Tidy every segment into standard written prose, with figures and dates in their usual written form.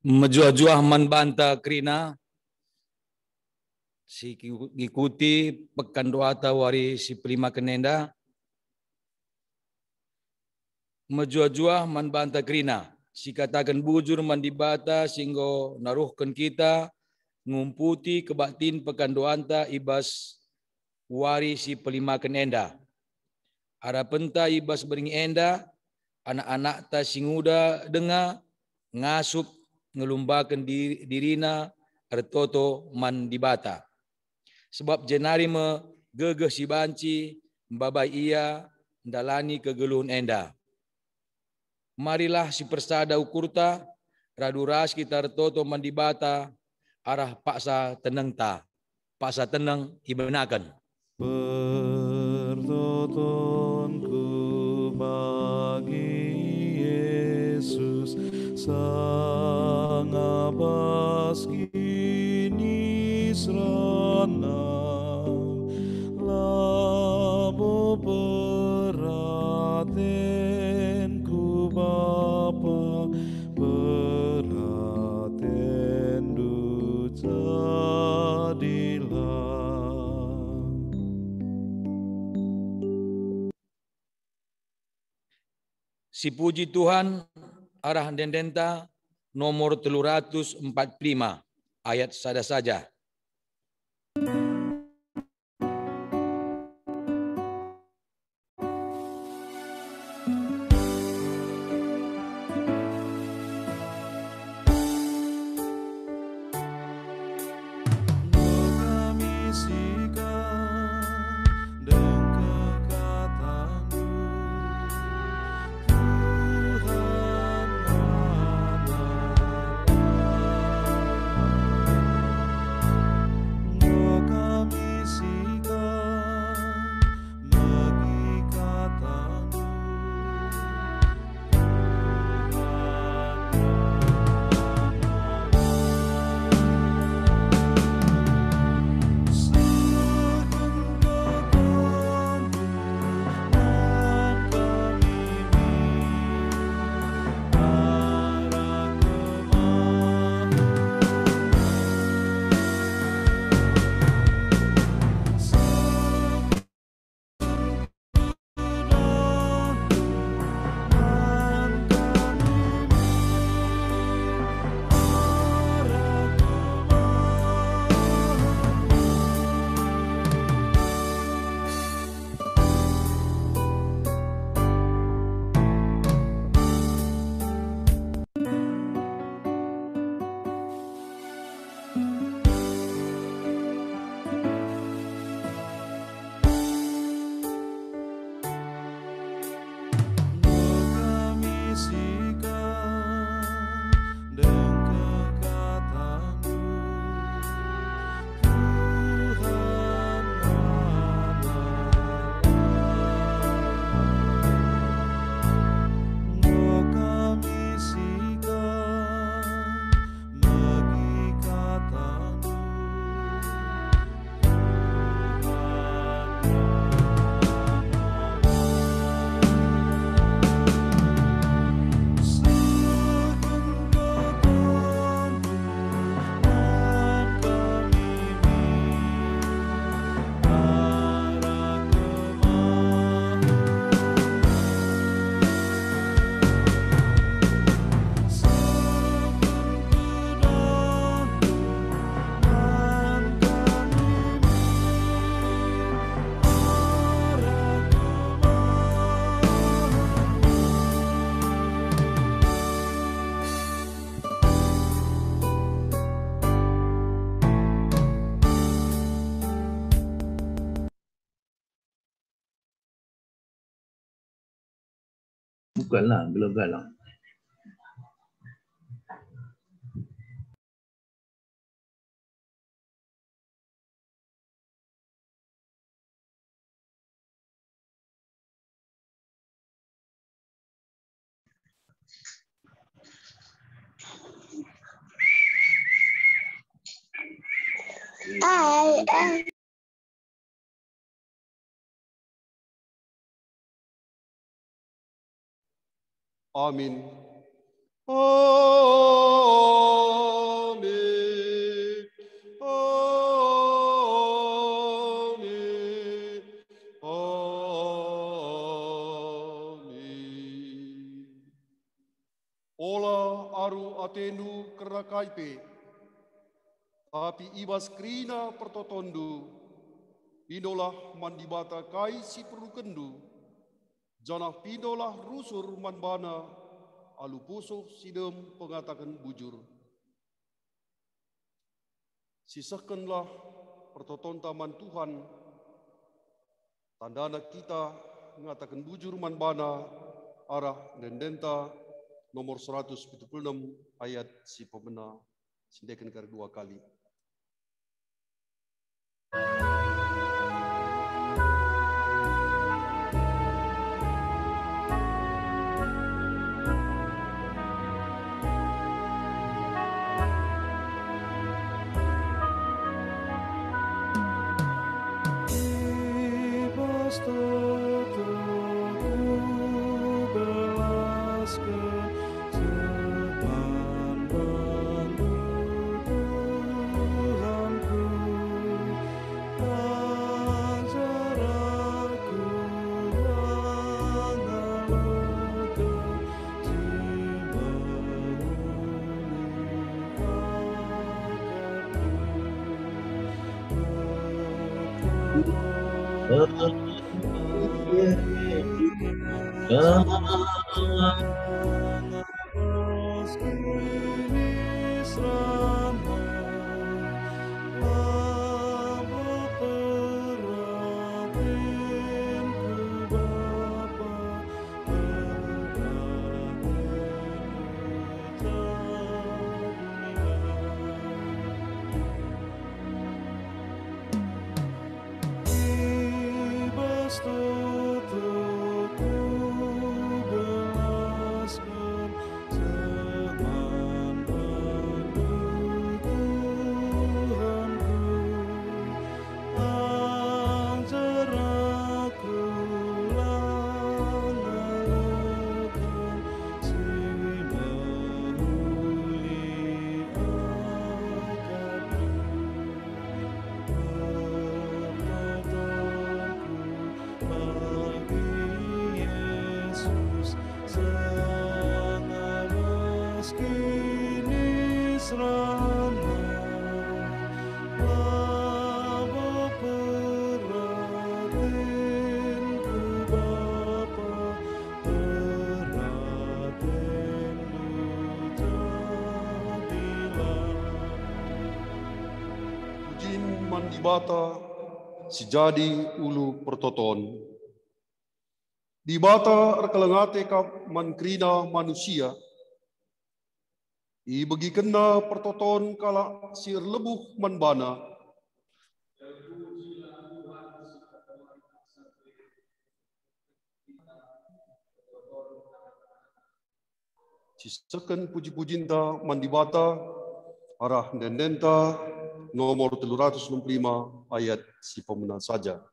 Mejuah-juah man banta krina si ikuti pekan doata wari si pelima kenenda. Mejuah-juah man banta krina si katakan bujur man dibata singgo naruhkan kita ngumputi kebatin pekan doanta ibas wari si pelima kenenda. Arapenta ibas beringi enda anak-anak ta singuda denga ngasup ngelumbakan dirina ertoto man dibata. Sebab jenari me gegeh si banci mbabai ia ndalani kegeluhun enda. Marilah si persada ukurta raduras kita ertoto man dibata arah paksa teneng ta. Paksa teneng ibenakan. Pertotonku bagi Yesus sang abas kini serana labo peratenku Bapa peraten du jadilah. Si puji Tuhan arah dendenta nomor 345 ayat sada saja. Bukanlah, belum galang. Amin. Oh. atenu kerana kaipe, tapi ibas krina pertotondu, pinolah mandibata kai si perukendu, janah pinolah rusur manbana, alu pusuh sidem pengatakan bujur. Sisakanlah pertoton taman Tuhan, tandana kita mengatakan bujur manbana, arah dendenta nomor 176 ayat si pemena, sindekan kedua kali. Dibata sejadi ulu pertoton. Dibata erkelengate ka mankrina manusia. I bagi kena pertoton kala sir lebuh manbana. Sisakan puji-pujinta mandibata arah dendenta nomor 365 ayat si pemena saja.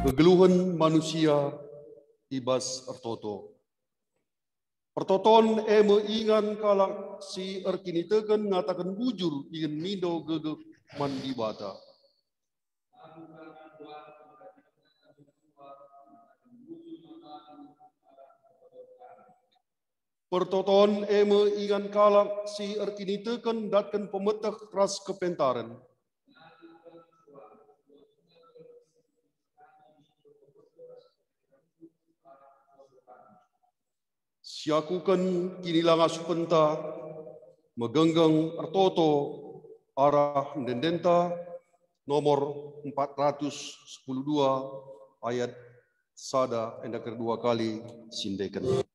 Kegeluhan manusia ibas ertoto. Pertoton ingan kalak si erkini tekan ngatakan bujur ingin mindo gegek mandibata. Pertoton eme ingan kalak si erkinitekan datkan pemetak ras kepentaran. Siakukan kini langa supenta megenggang ertoto arah dendenta nomor 412 ayat sada endak kedua kali sindekan.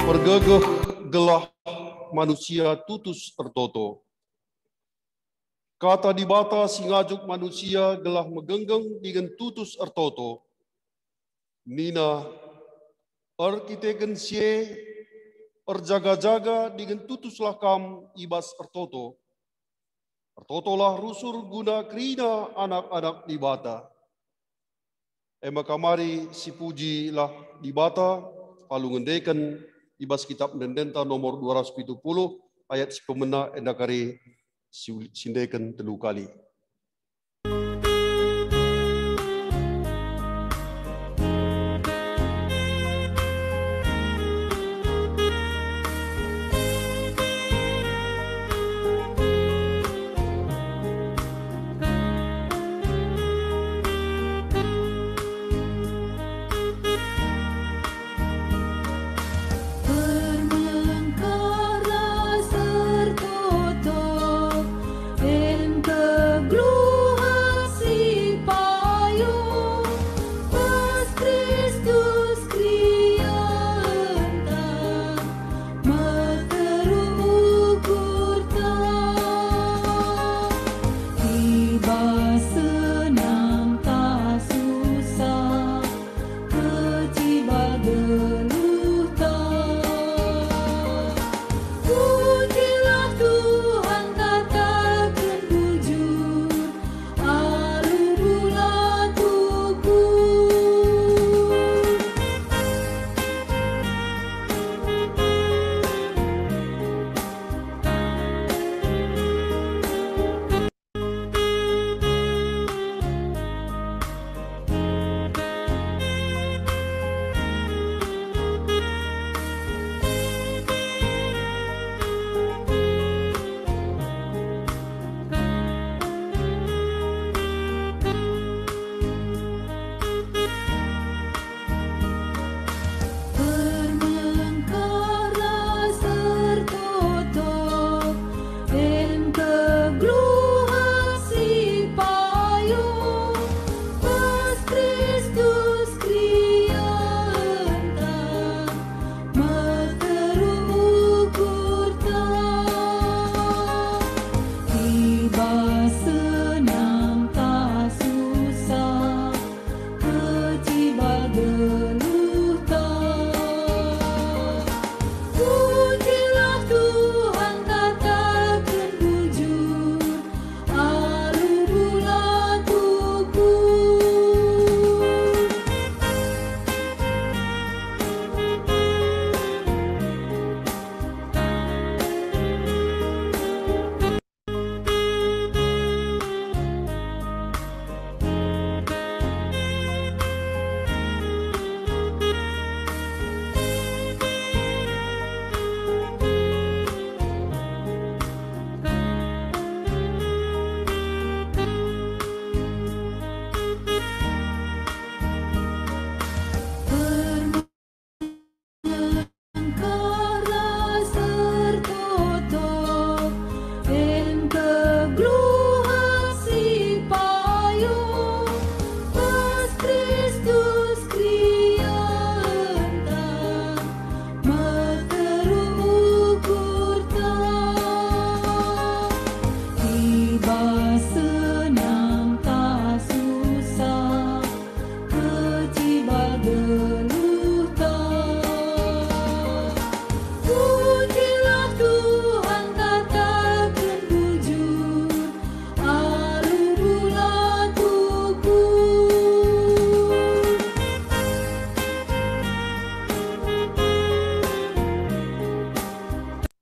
Pergegeh gelah manusia tutus ertoto. Kata dibata singajuk manusia gelah megenggeng dengan tutus ertoto. Nina arkiteken sie erjaga-jaga dengan tutus lakam ibas ertoto. Ertotolah rusur guna krina anak-anak dibata. Ema kamari si puji lah dibata palu ngendeken ibas kitab dendenta nomor 270 ayat si pemena endakari sindekan telu kali. Bermengkara sertoto,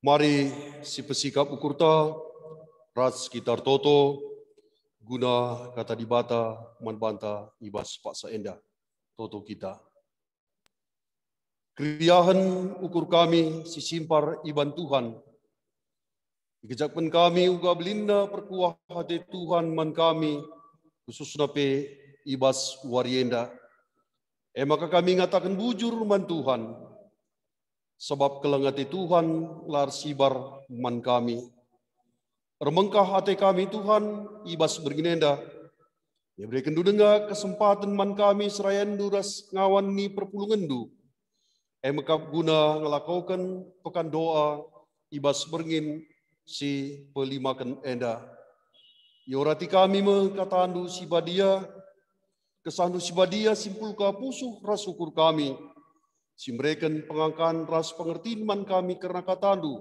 Mari si pesikap ukur ta, ras sekitar toto, guna kata dibata, manbanta, ibas paksa enda, toto kita. Kriyahan ukur kami si simpar iban Tuhan. Ikejakpan kami uga belinda perkuah hati Tuhan man kami, khusus nape ibas warienda. Maka kami ngatakan bujur man Tuhan, sebab kelengati Tuhan lar sibar man kami. Remengkah hati kami Tuhan, ibas berginenda. Ya berikan dengar kesempatan man kami serayan duras ngawan ni perpulungan. Maka guna ngelakukan pekan doa, ibas berngin si pelimakan enda. Yorati kami mengkatandu si badia, kesandu si badia simpul ka pusuh ras ukur kami. Si mereken pengangkan ras pengertiin man kami karena katandu.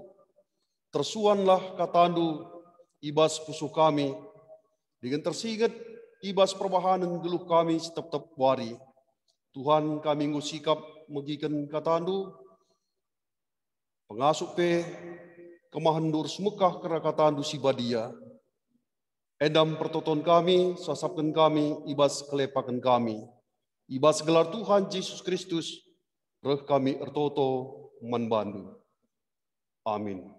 Tersuanlah katandu ibas pusuh kami. Dengan tersingat ibas perbahanan geluh kami tetap wari. Tuhan kami ngusikap megikan katandu. Pengasuk pe kemahandur semekah karena katandu si badia. Endam pertoton kami, sasapkan kami, ibas kelepakan kami. Ibas gelar Tuhan Yesus Kristus, reh kami ertoto manbandu. Amin.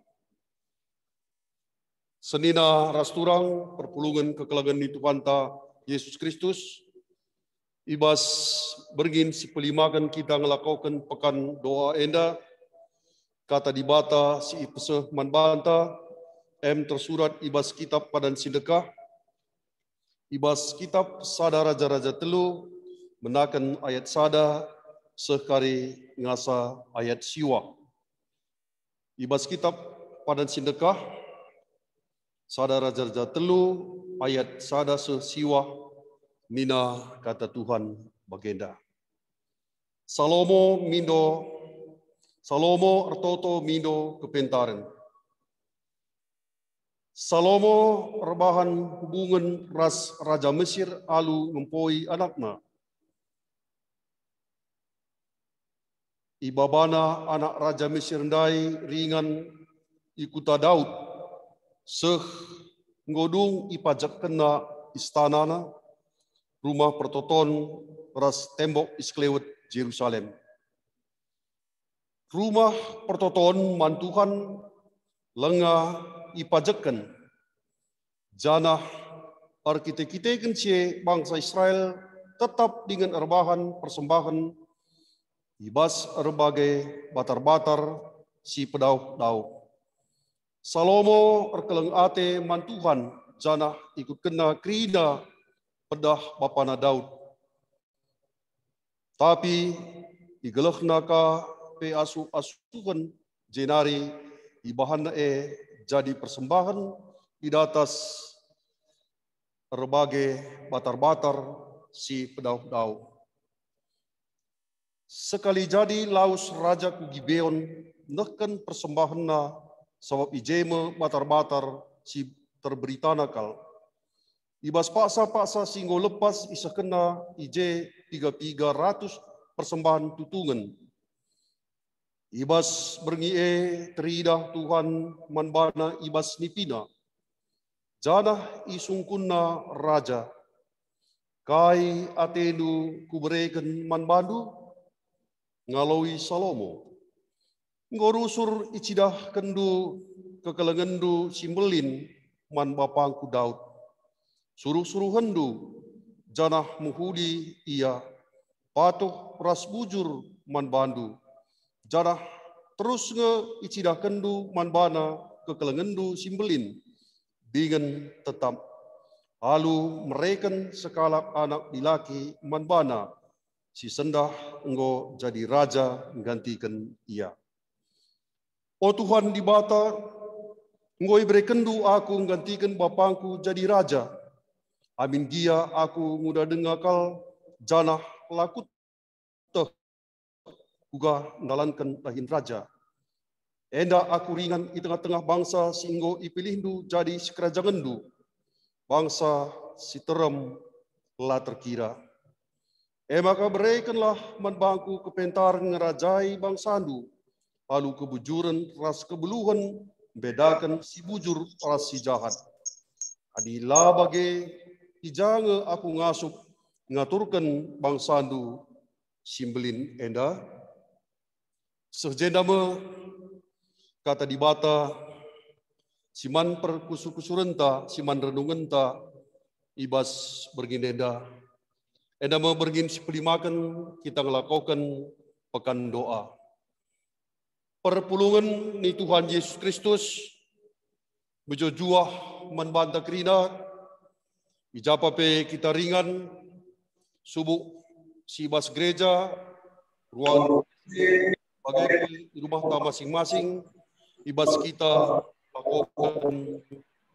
Senina rasturang perpulungan kekelangan di Tuhan ta Yesus Kristus, ibas bergin si pelimakan kita ngelakukan pekan doa enda, kata dibata si ipeseh manbanta, tersurat ibas kitab padan sedekah, ibas kitab sada raja-raja telu, menakan ayat sada, sekari ngasa ayat siwa. Ibas kitab padan sedekah, sada raja-raja telu, ayat sada sesiwa, nina kata Tuhan bagenda. Salomo ertoto mindo kepentaran. Salomo rebahan hubungan ras Raja Mesir alu ngempoi anakna. Ibabana anak Raja Mesir ndai ringan ikuta Daud. Seh ngodung ipajak kena istanana, rumah pertoton ras tembok isklewet Jerusalem. Rumah pertoton mantuhan lengah ipajakan janah arkitek-arkitek bangsa Israel tetap dengan erbahan persembahan ibas berbagai batar-batar si pedau-dau. Salomo erkeleng ate mantuhan janah ikut kena krida pedah bapana Daud. Tapi igeleh naka pe asuhan jenari ibahan jadi persembahan di atas berbagai batar-batar si pedau-dau. Sekali jadi laus Raja ku Gibeon neken persembahanna sebab ijeme batar-batar si terberita nakal. Ibas paksa-paksa singgo lepas isa kena ije 300 persembahan tutungan. Ibas berngie teridah Tuhan manbana ibas nipina. Janah isungkunna raja. Kai atenu kubereken manbandu ngalaui Salomo. Ngorusur icidah kendu kekelengendu simbelin man bapangku Daud. Suruh-suruh hendu janah muhudi ia patuh ras bujur manbandu. Janah terus nge icidah kendu manbana kekelengendu simbelin dengan tetap halu mereken sekalak anak dilaki manbana si sendah enggo jadi raja menggantikan ia. O Tuhan dibata enggo ibrekendu aku menggantikan bapangku jadi raja. Amin gia aku muda dengakal janah laku teh juga ndalankan lahin raja. Enda aku ringan di tengah-tengah bangsa singgo ipilihndu jadi sekerajangendu. Bangsa si terem lah terkira. Maka berikanlah manbangku kepentar ngerajai bangsandu. Lalu kebujuran ras kebeluhan bedakan si bujur ras si jahat. Adilah bagi ijanga aku ngasup ngaturkan bangsandu simbelin enda. Sejendama kata di bata siman perkusur-kusurenta, siman renungenta, ibas berginenda. Enda mau bergin sipelimakan kita ngelakukan pekan doa. Perpulungan ni Tuhan Yesus Kristus bejojuah manbanta kerina ijapa pe kita ringan subuh sibas gereja ruang bagai di rumah kita masing-masing ibas kita lakukan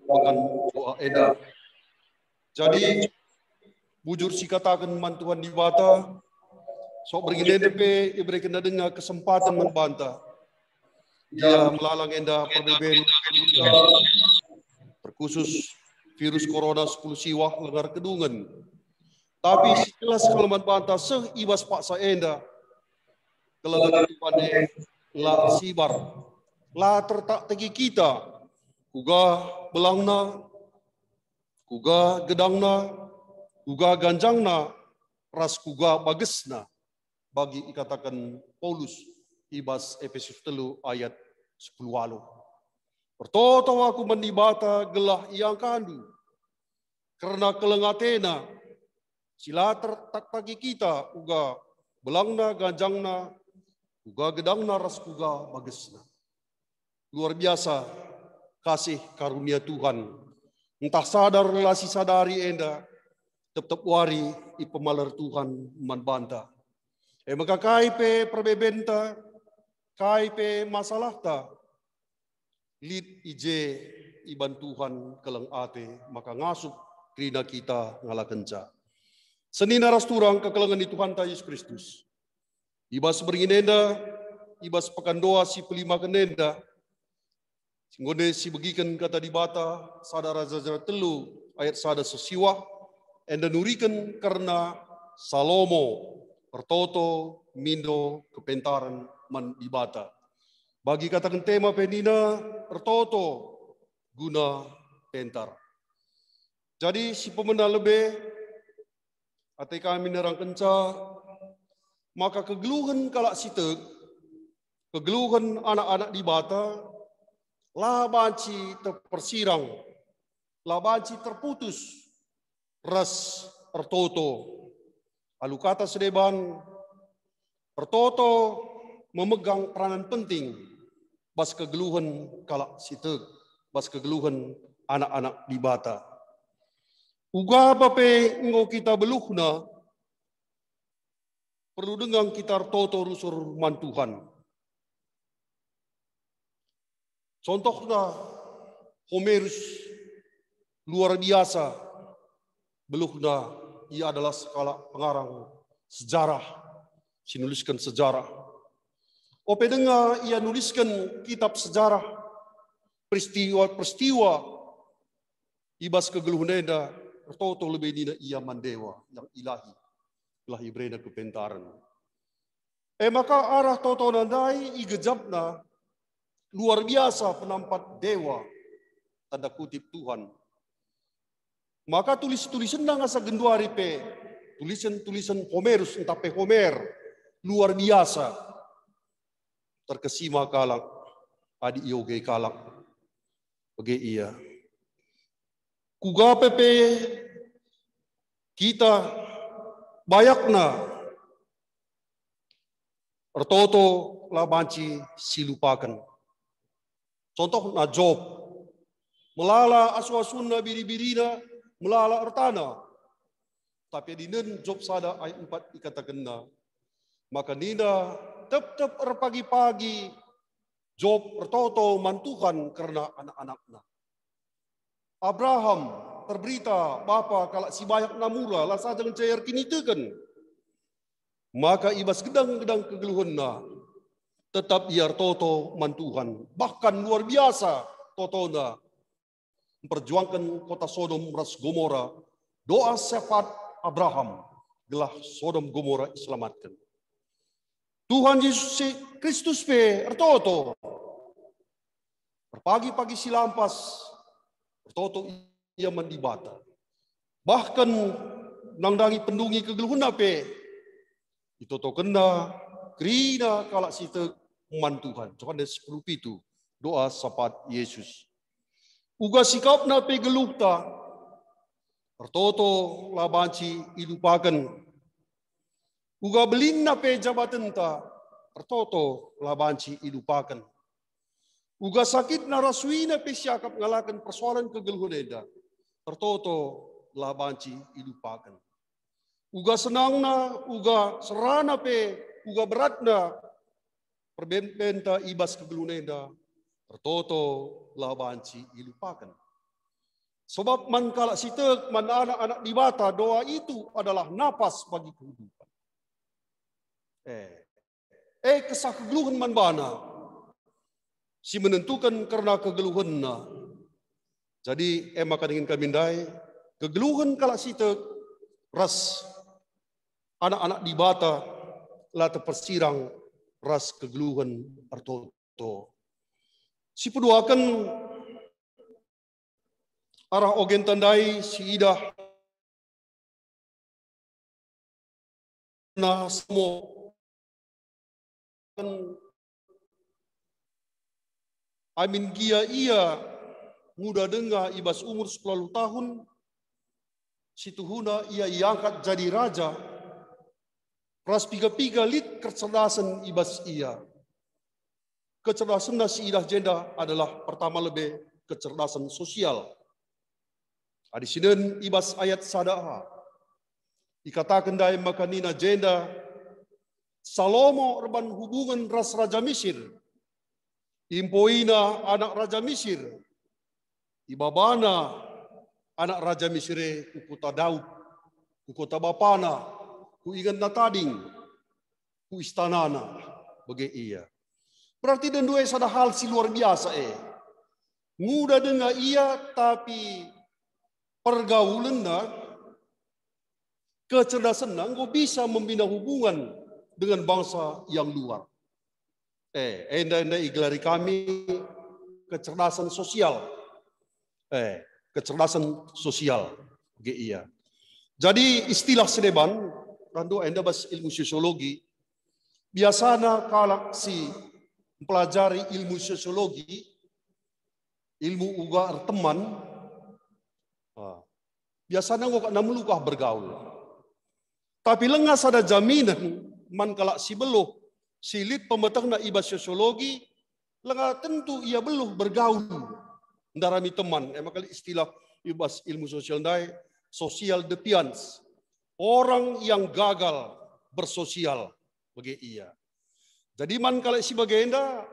pekan doa enda. Jadi bujur si katakan man Tuhan di bata sok bergini pe iberikan dengar kesempatan membantah. Dia melalang enda perbeben terkhusus virus corona 10 siwah lengar kedungan. Tapi setelah sekalaman bantah seh ibas paksa enda kelengar Tuhan la sibar la tertak tegi kita kuga belangna kuga gedangna kuga ganjangna ras kuga bagesna bagi ikatakan Paulus ibas Efesus 3 ayat 10 walu. Pertoto aku mendibata gelah yang kandu karena kelengatena sila tertak tagi kita uga belangna ganjangna uga gedangna ras kuga bagesna. Luar biasa kasih karunia Tuhan. Entah sadar relasi sadari enda tetap wari ipemalar Tuhan manbanta. Maka kaipe perbebenta kaipe masalah ta lid ije iban Tuhan keleng ate maka ngasup krina kita ngalakenca. Senina rasturang kekelengan di Tuhan ta Yesus Kristus. Ibas beringinenda, ibas pekan doa si pelima kenenda. Singgone si begikan kata di bata sadara zazara telu ayat sada sesiwa enda nurikan karena Salomo pertoto mindo kepentaran man di bata. Bagi katakan tema penina pertoto guna pentar. Jadi si pemena lebih ate kami nerang kenca maka kegeluhan kalak sitek kegeluhan anak-anak di bata lah banci terpersirang lah banci terputus ras pertoto. Lalu kata sedeban pertoto memegang peranan penting bas kegeluhan kalak sitek, bas kegeluhan anak-anak di bata. Uga bape ngo kita beluhna perlu dengang kita toto rusur man Tuhan. Contohnya Homerus luar biasa beluhna ia adalah skala pengarang sejarah, sinuliskan sejarah. Ope dengar ia nuliskan kitab sejarah peristiwa-peristiwa ibas kegeluhunenda pertoto lebih dina ia mandewa yang ilahi breda kepentaran. Maka arah toto nandai igejapna luar biasa penampat dewa tanda kutip Tuhan. Maka tulis-tulisan nang asa genduari pe tulisan-tulisan Homerus entah pe Homer luar biasa terkesima kalak adi yoge kalak bagi iya kuga pepe kita bayakna pertoto labanci silupakan. Contoh na Job melala asu-asunna biri-birina melala ertana. Tapi dinen Job sada ayat 4 ikatakenna. Maka nina tep-tep pagi-pagi Job ertoto mantuhan karena anak-anaknya. Abraham terberita bapa kalak si bayak namura lah saja mencair kini tekan. Maka ibas gedang-gedang kegeluhanna tetap ia ertoto mantuhan. Bahkan luar biasa totona memperjuangkan kota Sodom ras Gomora. Doa syafaat Abraham gelah Sodom Gomora diselamatkan. Tuhan Yesus Kristus pe ertoto. Pagi-pagi silampas ertoto ia mendibata. Bahkan nangdangi pendungi kegeluhun pe itu to kena krina kalak sita man Tuhan. Coba ada 10 pitu doa sapat Yesus. Uga sikap na pe geluhta ertoto labanci ilupakan. Uga belin na pe jabatan ta ertoto labanci ilupakan. Uga sakit na rasuina pe siakap ngalakan persoalan kegeluhan eda. Ertoto labanci ilupakan. Uga senang na, uga serana pe, uga berat na perbenta ibas kegeluhan eda. Ertoto labanci ilupakan. Sebab man kalak sitek, man anak-anak dibata, doa itu adalah napas bagi kehidupan. Kesah kegeluhan man bana. Si menentukan karena kegeluhan na. Jadi maka ingin kami dai kegeluhan kalak sitek ras anak-anak dibata la terpersirang ras kegeluhan artoto. Si peduakan arah ogen tandai si idah na semua amin gia ia muda dengar ibas umur 10 tahun situhuna ia iangkat jadi raja ras piga-piga lit kecerdasan ibas ia. Kecerdasan si idah jenda adalah pertama lebih kecerdasan sosial. Di sini ibas ayat sadaha dikatakan dari makanina jenda Salomo reban hubungan ras Raja Mesir. Impoina anak Raja Mesir. Ibabana anak Raja Mesir ku kota Daud. Ku kota bapana. Ku ingat na tading. Ku istanana. Bagi ia. Berarti dan dua sada hal si luar biasa Muda dengar ia tapi pergaulan na kecerdasan na engkau bisa membina hubungan dengan bangsa yang luar. Enda iglari kami kecerdasan sosial. Kecerdasan sosial. Iya. Jadi istilah sedeban, rando enda bas ilmu sosiologi, biasanya kalak si mempelajari ilmu sosiologi, ilmu uga teman, biasanya ngok namlukah bergaul. Tapi lengas ada jaminan man kalak si beluh silit pemetang na ibas sosiologi lenga tentu ia beluh bergaul ndarami teman maka istilah ibas ilmu sosial dai social deviance orang yang gagal bersosial bagi ia. Jadi man kalak si bagenda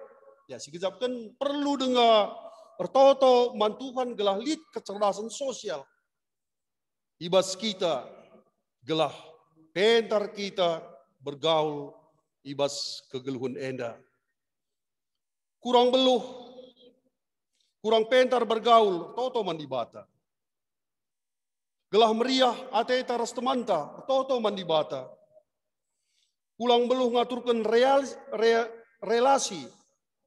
ya si kejapkan perlu dengar ertoto man Tuhan gelah lit kecerdasan sosial ibas kita gelah pentar kita bergaul ibas kegeluhan enda. Kurang beluh, kurang pentar bergaul, toto mandibata. Gelah meriah ateta ras temanta, toto mandibata. Kurang beluh ngaturkan relasi,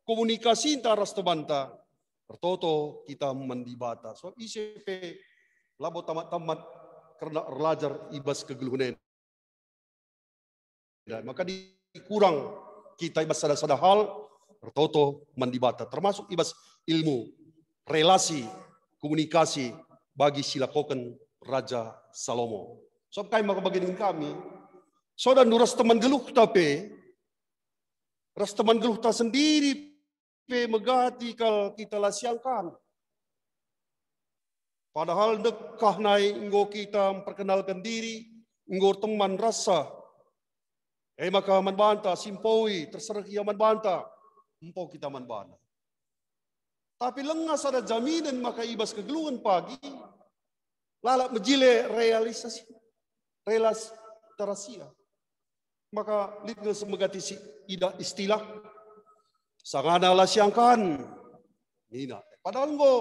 komunikasi antara ras temanta, toto kita mandibata. So ICP labo tamat-tamat karena belajar ibas kegeluhan enda. Maka dikurang kita ibas sada-sada hal bertoto mandibata termasuk ibas ilmu relasi komunikasi bagi silakokan Raja Salomo. So kami maka bagian kami saudara nuras teman geluh tapi ras teman geluh ta sendiri pe megati kal kita lasiangkan. Padahal dekah nai enggo kita memperkenalkan diri enggo teman rasa maka manbanta simpoi terserah ia manbanta empau kita manbanta. Tapi lengas ada jaminan maka ibas kegeluhan pagi lalak menjile realisasi relasi terasia. Maka litnya semegati si istilah sangana lasiangkan nina. Padahal engko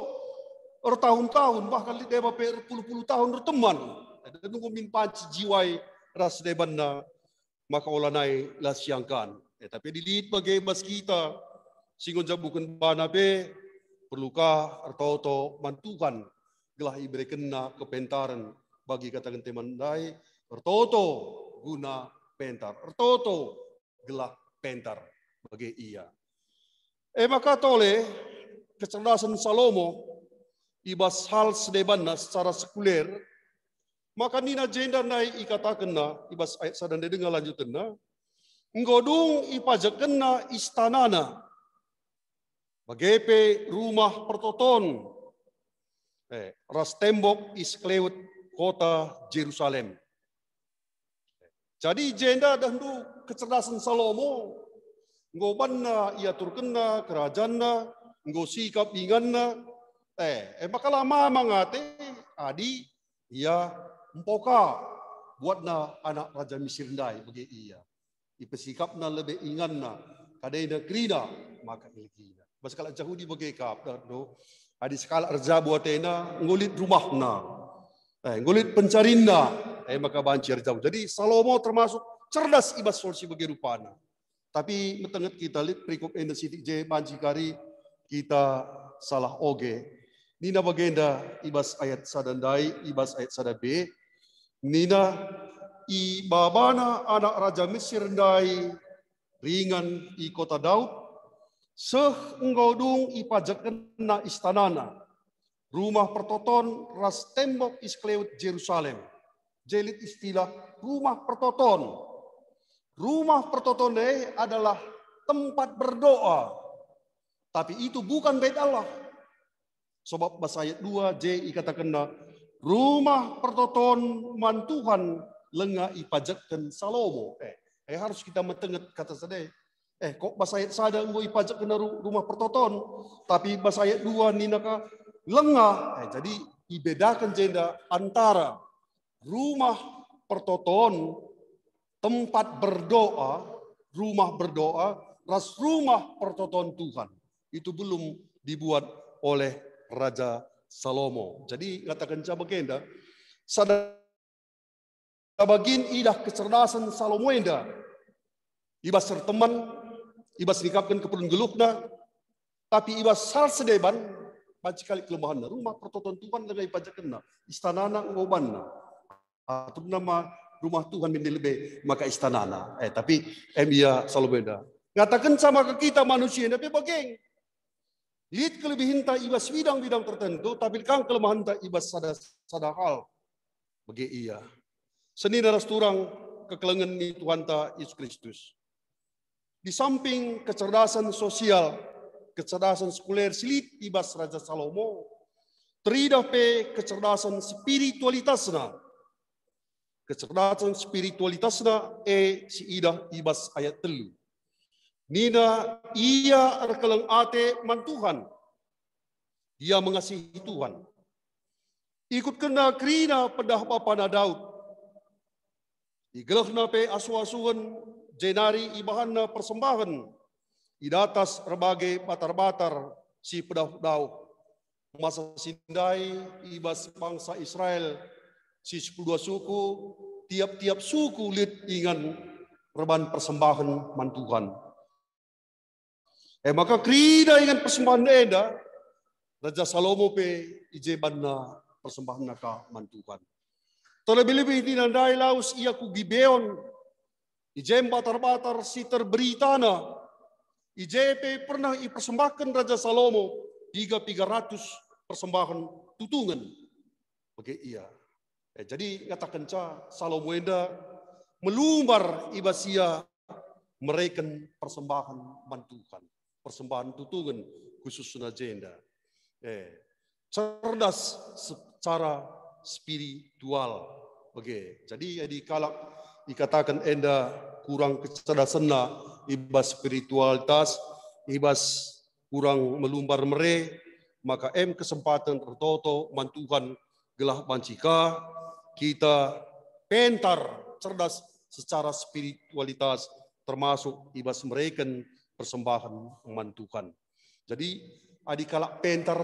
bertahun-tahun bahkan litnya berpuluh-puluh tahun berteman. Dan nunggu min panci jiwai ras deban na maka olanai lasiangkan. Tapi dilihat bagi bas kita, singon bukan bana pe, perlukah atau mantukan gelah iberikan na kepentaran bagi katakan teman dai, ertoto guna pentar, ertoto gelah pentar bagi ia. Maka tole kecerdasan Salomo ibas hal sedebanna secara sekuler, maka nina jenda nai ikatakan na ibas ayat sadan dengar lanjutan na, nggodung ipajakan na istanana, bagepe rumah pertoton, ras tembok isklewet kota Jerusalem. Jadi jenda dan tu kecerdasan Salomo, ngoban na ia turken na kerajaan na, nggo sikap ingan na, maka lama mangate adi ia empoka buat na anak Raja Mesir ndai bagi ia. Ipesikap na lebih ingan na kadai na krina maka ilgina. Bas kala Yahudi bagi kap do adi sekala arja buat ena ngulit rumah na. Ngulit pencarin na maka bancir jauh. Jadi Salomo termasuk cerdas ibas solusi bagi rupana. Tapi metenget kita lihat perikop enda sidik je bancikari kita salah oge. Nina bagenda ibas ayat sadandai, ibas ayat sadabe. Nina ibabana anak Raja Mesir ndai ringan i kota Daud. Seh nggodung ipajakan na istanana. Rumah pertoton ras tembok isklewet Jerusalem. Jelit istilah rumah pertoton. Rumah pertoton adalah tempat berdoa. Tapi itu bukan bait Allah. Sebab bahasa ayat 2 J ikatakan rumah pertoton mantuhan lenga ipajakan Salomo. Harus kita mentenget kata sadai. Kok bahasa ayat sada nggo ipajakan rumah pertoton, tapi bahasa ayat 2 ninaka lenga. Jadi dibedakan jenda antara rumah pertoton tempat berdoa, rumah berdoa, ras rumah pertoton Tuhan. Itu belum dibuat oleh Raja Salomo. Jadi katakan coba kenda, sada bagin idah kecerdasan Salomo enda. Ibas serteman, ibas nikapkan kepulun gelukna, tapi ibas sal sedeban, banci kali kelemahan rumah pertoton Tuhan dengan ipajakan istanana ngobanna. Atau nama rumah Tuhan min lebih maka istanana. Tapi ia Salomo enda. Ngatakan sama ke kita manusia tapi bageng. Lihat kelebihan ta ibas bidang-bidang tertentu, tapi kang kelemahan ta ibas sada hal bagi ia. Seni daras turang kekelengan ni Tuhan ta Yesus Kristus. Di samping kecerdasan sosial, kecerdasan sekuler silit ibas Raja Salomo, teridah pe kecerdasan spiritualitasna. Kecerdasan spiritualitasna si idah ibas ayat 3. Nina ia arkelang ate man Tuhan. Ia mengasihi Tuhan. Ikut kena krina pedah bapa Daud. Igelahna pe asu-asuhan jenari ibahana persembahan. Idatas berbagai batar-batar si pedah Daud. Masa sindai ibas bangsa Israel si 12 suku, tiap-tiap suku lit ingan reban persembahan man Tuhan. Maka krida ingat persembahan eda, Raja Salomo pe ijebanna persembahan naka mantukan. Terlebih-lebih di nandai laus ia ku Gibeon, ijem batar-batar si terberitana, ijepe pernah ipersembahkan Raja Salomo 300 persembahan tutungan bagi ia. Jadi katakan Salomo eda melumbar ibasia mereken persembahan mantukan. Persembahan tutungan khusus agenda. Cerdas secara spiritual. Oke. Jadi kalak dikatakan enda kurang kecerdasan ibas spiritualitas, ibas kurang melumbar mere, maka kesempatan tertoto mantuhan gelah bancika kita pentar cerdas secara spiritualitas termasuk ibas mereken persembahan mantukan. Jadi adikala pentar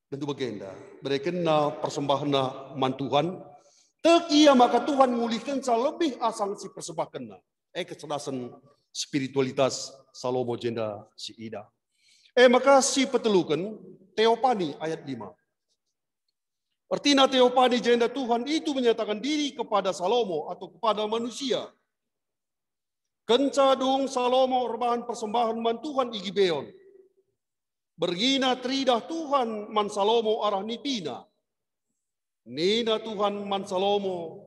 tentu bagenda mereka persembahan mantukan tek ia maka Tuhan mulihkan lebih asang si persembahkan kecerdasan spiritualitas Salomo jenda si ida. Maka si petelukan Teopani ayat 5. Artinya Teopani jenda Tuhan itu menyatakan diri kepada Salomo atau kepada manusia. Kencadung Salomo rebahan persembahan man Tuhan igi beon. Bergina tridah Tuhan man Salomo arah nipina. Nina Tuhan man Salomo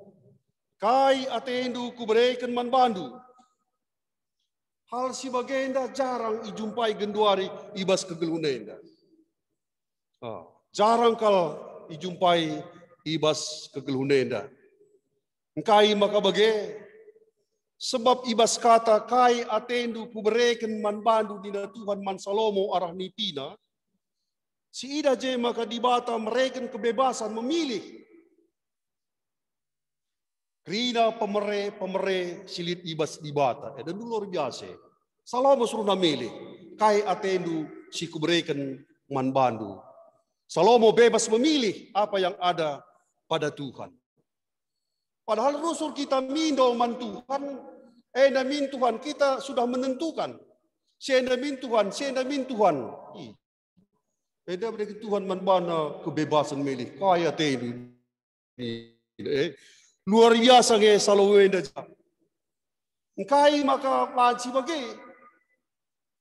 kai atendu kuberikan man bandu. Hal si bagenda jarang ijumpai genduari ibas kegelunenda. Jarang kal ijumpai ibas kegelunenda. Kai maka bage sebab ibas kata kai atendu kuberikan man bandu dina Tuhan man Salomo arah nipina. Si ida je maka dibata mereka kebebasan memilih. Krina pemere silit ibas dibata. Dan luar biasa. Salomo suruh namilih. Kai atendu si kuberikan man bandu. Salomo bebas memilih apa yang ada pada Tuhan. Padahal rusul kita mindo man Tuhan. Min Tuhan kita sudah menentukan. Sienda min Tuhan. Beda mereka Tuhan man bana kebebasan milih. Kai atendu. Luar biasa nge salawenda ja. Engkai maka panci bagi.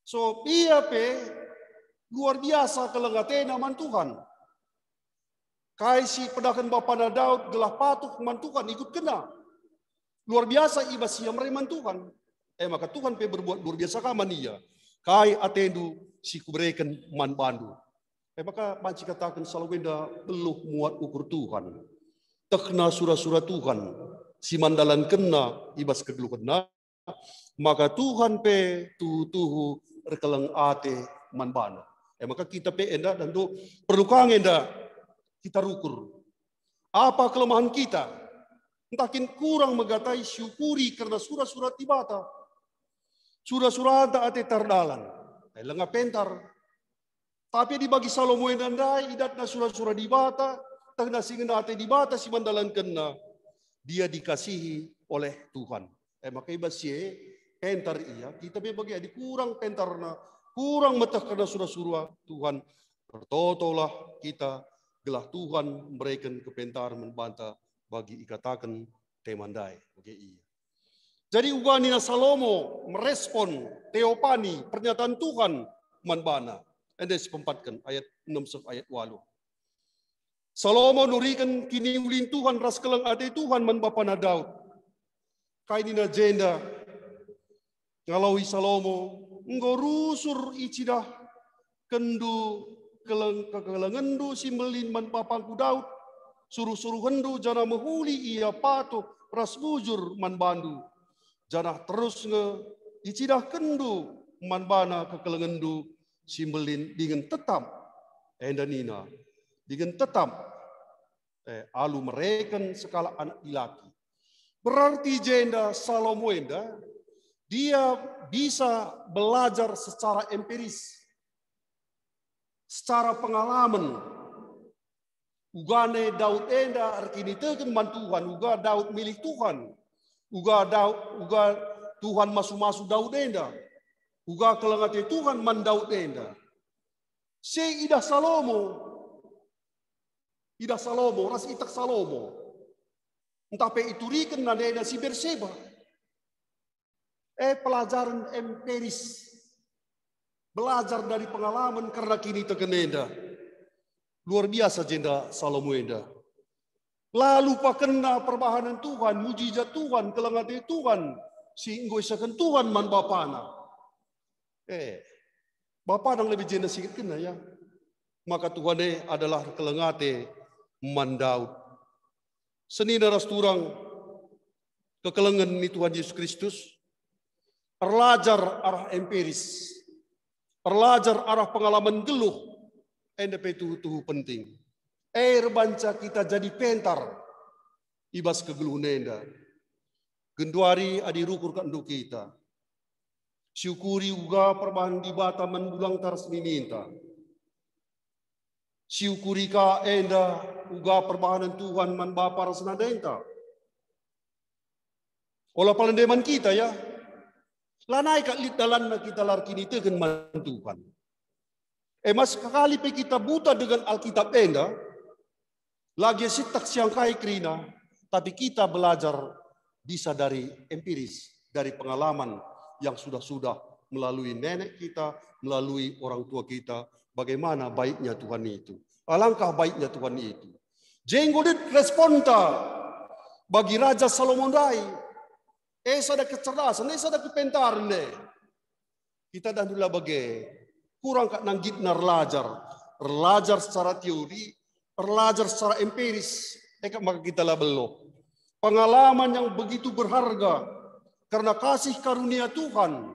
So iya pe luar biasa kelengatena man Tuhan. Kai si pedakan bapa na Daud gelah patuh man Tuhan ikut kena. Luar biasa ibas yang man Tuhan. Maka Tuhan pe berbuat luar biasa kaman iya. Kai atendu si kuberikan man bandu. Maka panci katakan salawenda belum muat ukur Tuhan. Tekna surah-surah Tuhan, si mandalan kena, ibas kedulu kena, maka Tuhan pe tuhu rekelang ate manbana. Maka kita pe enda dan tu perlu kang enda kita rukur. Apa kelemahan kita? Entakin kurang megatai syukuri karena surah-surah tibata. Surah-surah anta ate tardalan. Lengah pentar. Tapi dibagi Salomo endandai idatna surah-surah dibata. Tagna singin ate dibata si mandalan kena dia dikasihi oleh Tuhan. Maka ibas ye pentar iya kita be bagi adi kurang pentarna kurang metah karena surah-surah Tuhan. Bertotolah kita gelah Tuhan memberikan kepentar membanta bagi ikatakan temandai bagi iya. Jadi uganina Salomo merespon Teopani pernyataan Tuhan manbana. Ende sepempatkan ayat 6 ayat 8. Salomo nurikan kini ulin Tuhan ras kelang ade Tuhan man bapa na Daud. Kainina jenda ngalawi Salomo ngorusur icidah kendu kelengendu simbelin man bapangku Daud suruh-suruh hendu jana mehuli ia patuh ras bujur man bandu. Jana terus nge icidah kendu man bana kekelengendu simbelin dengan tetap endanina dengan tetap alu mereken sekala anak laki. Berarti jenda Salomo enda dia bisa belajar secara empiris, secara pengalaman. Ugane Daud enda arkini teken man Tuhan, uga Daud milik Tuhan, uga Tuhan masu-masu Daud enda, uga kelengate Tuhan man Daud enda. Ida Salomo, ras itak Salomo. Entah pe iturikan nadena si Berseba. Pelajaran empiris. Belajar dari pengalaman karena kini tekenenda. Luar biasa jenda Salomo enda. Lalu pakena perbahanan Tuhan, mujizat Tuhan, kelengate Tuhan. Sehingga isakan Tuhan man bapana. Bapa yang lebih jenda sikit kena ya. Maka Tuhan adalah kelengate man Daud. Senina ras turang kekelengan ni Tuhan Yesus Kristus. Perlajar arah empiris. Perlajar arah pengalaman geluh. NDP tuhu penting. Rebanca kita jadi pentar. Ibas kegeluh nenda. Genduari adi rukur kandu kita. Syukuri uga perbahan di bata mendulang taras miminta. Syukuri ka enda uga perbahanan Tuhan man bapa rasna denta. Olah palendeman kita ya. Lanai kak lit dalan na kita lar kini tegen mantukan. Mas kakali pe kita buta dengan Alkitab enda, lagi sitak siang kai krina, tapi kita belajar bisa dari empiris, dari pengalaman yang sudah melalui nenek kita, melalui orang tua kita, bagaimana baiknya Tuhan itu. Alangkah baiknya Tuhan itu. Jenggodet responta bagi Raja Salomon dai. Sada kecerdasan, sada kepentaran deh. Kita dah dulu bagai kurang kak nanggit relajar secara teori, relajar secara empiris. Maka kita lah belum. Pengalaman yang begitu berharga karena kasih karunia Tuhan.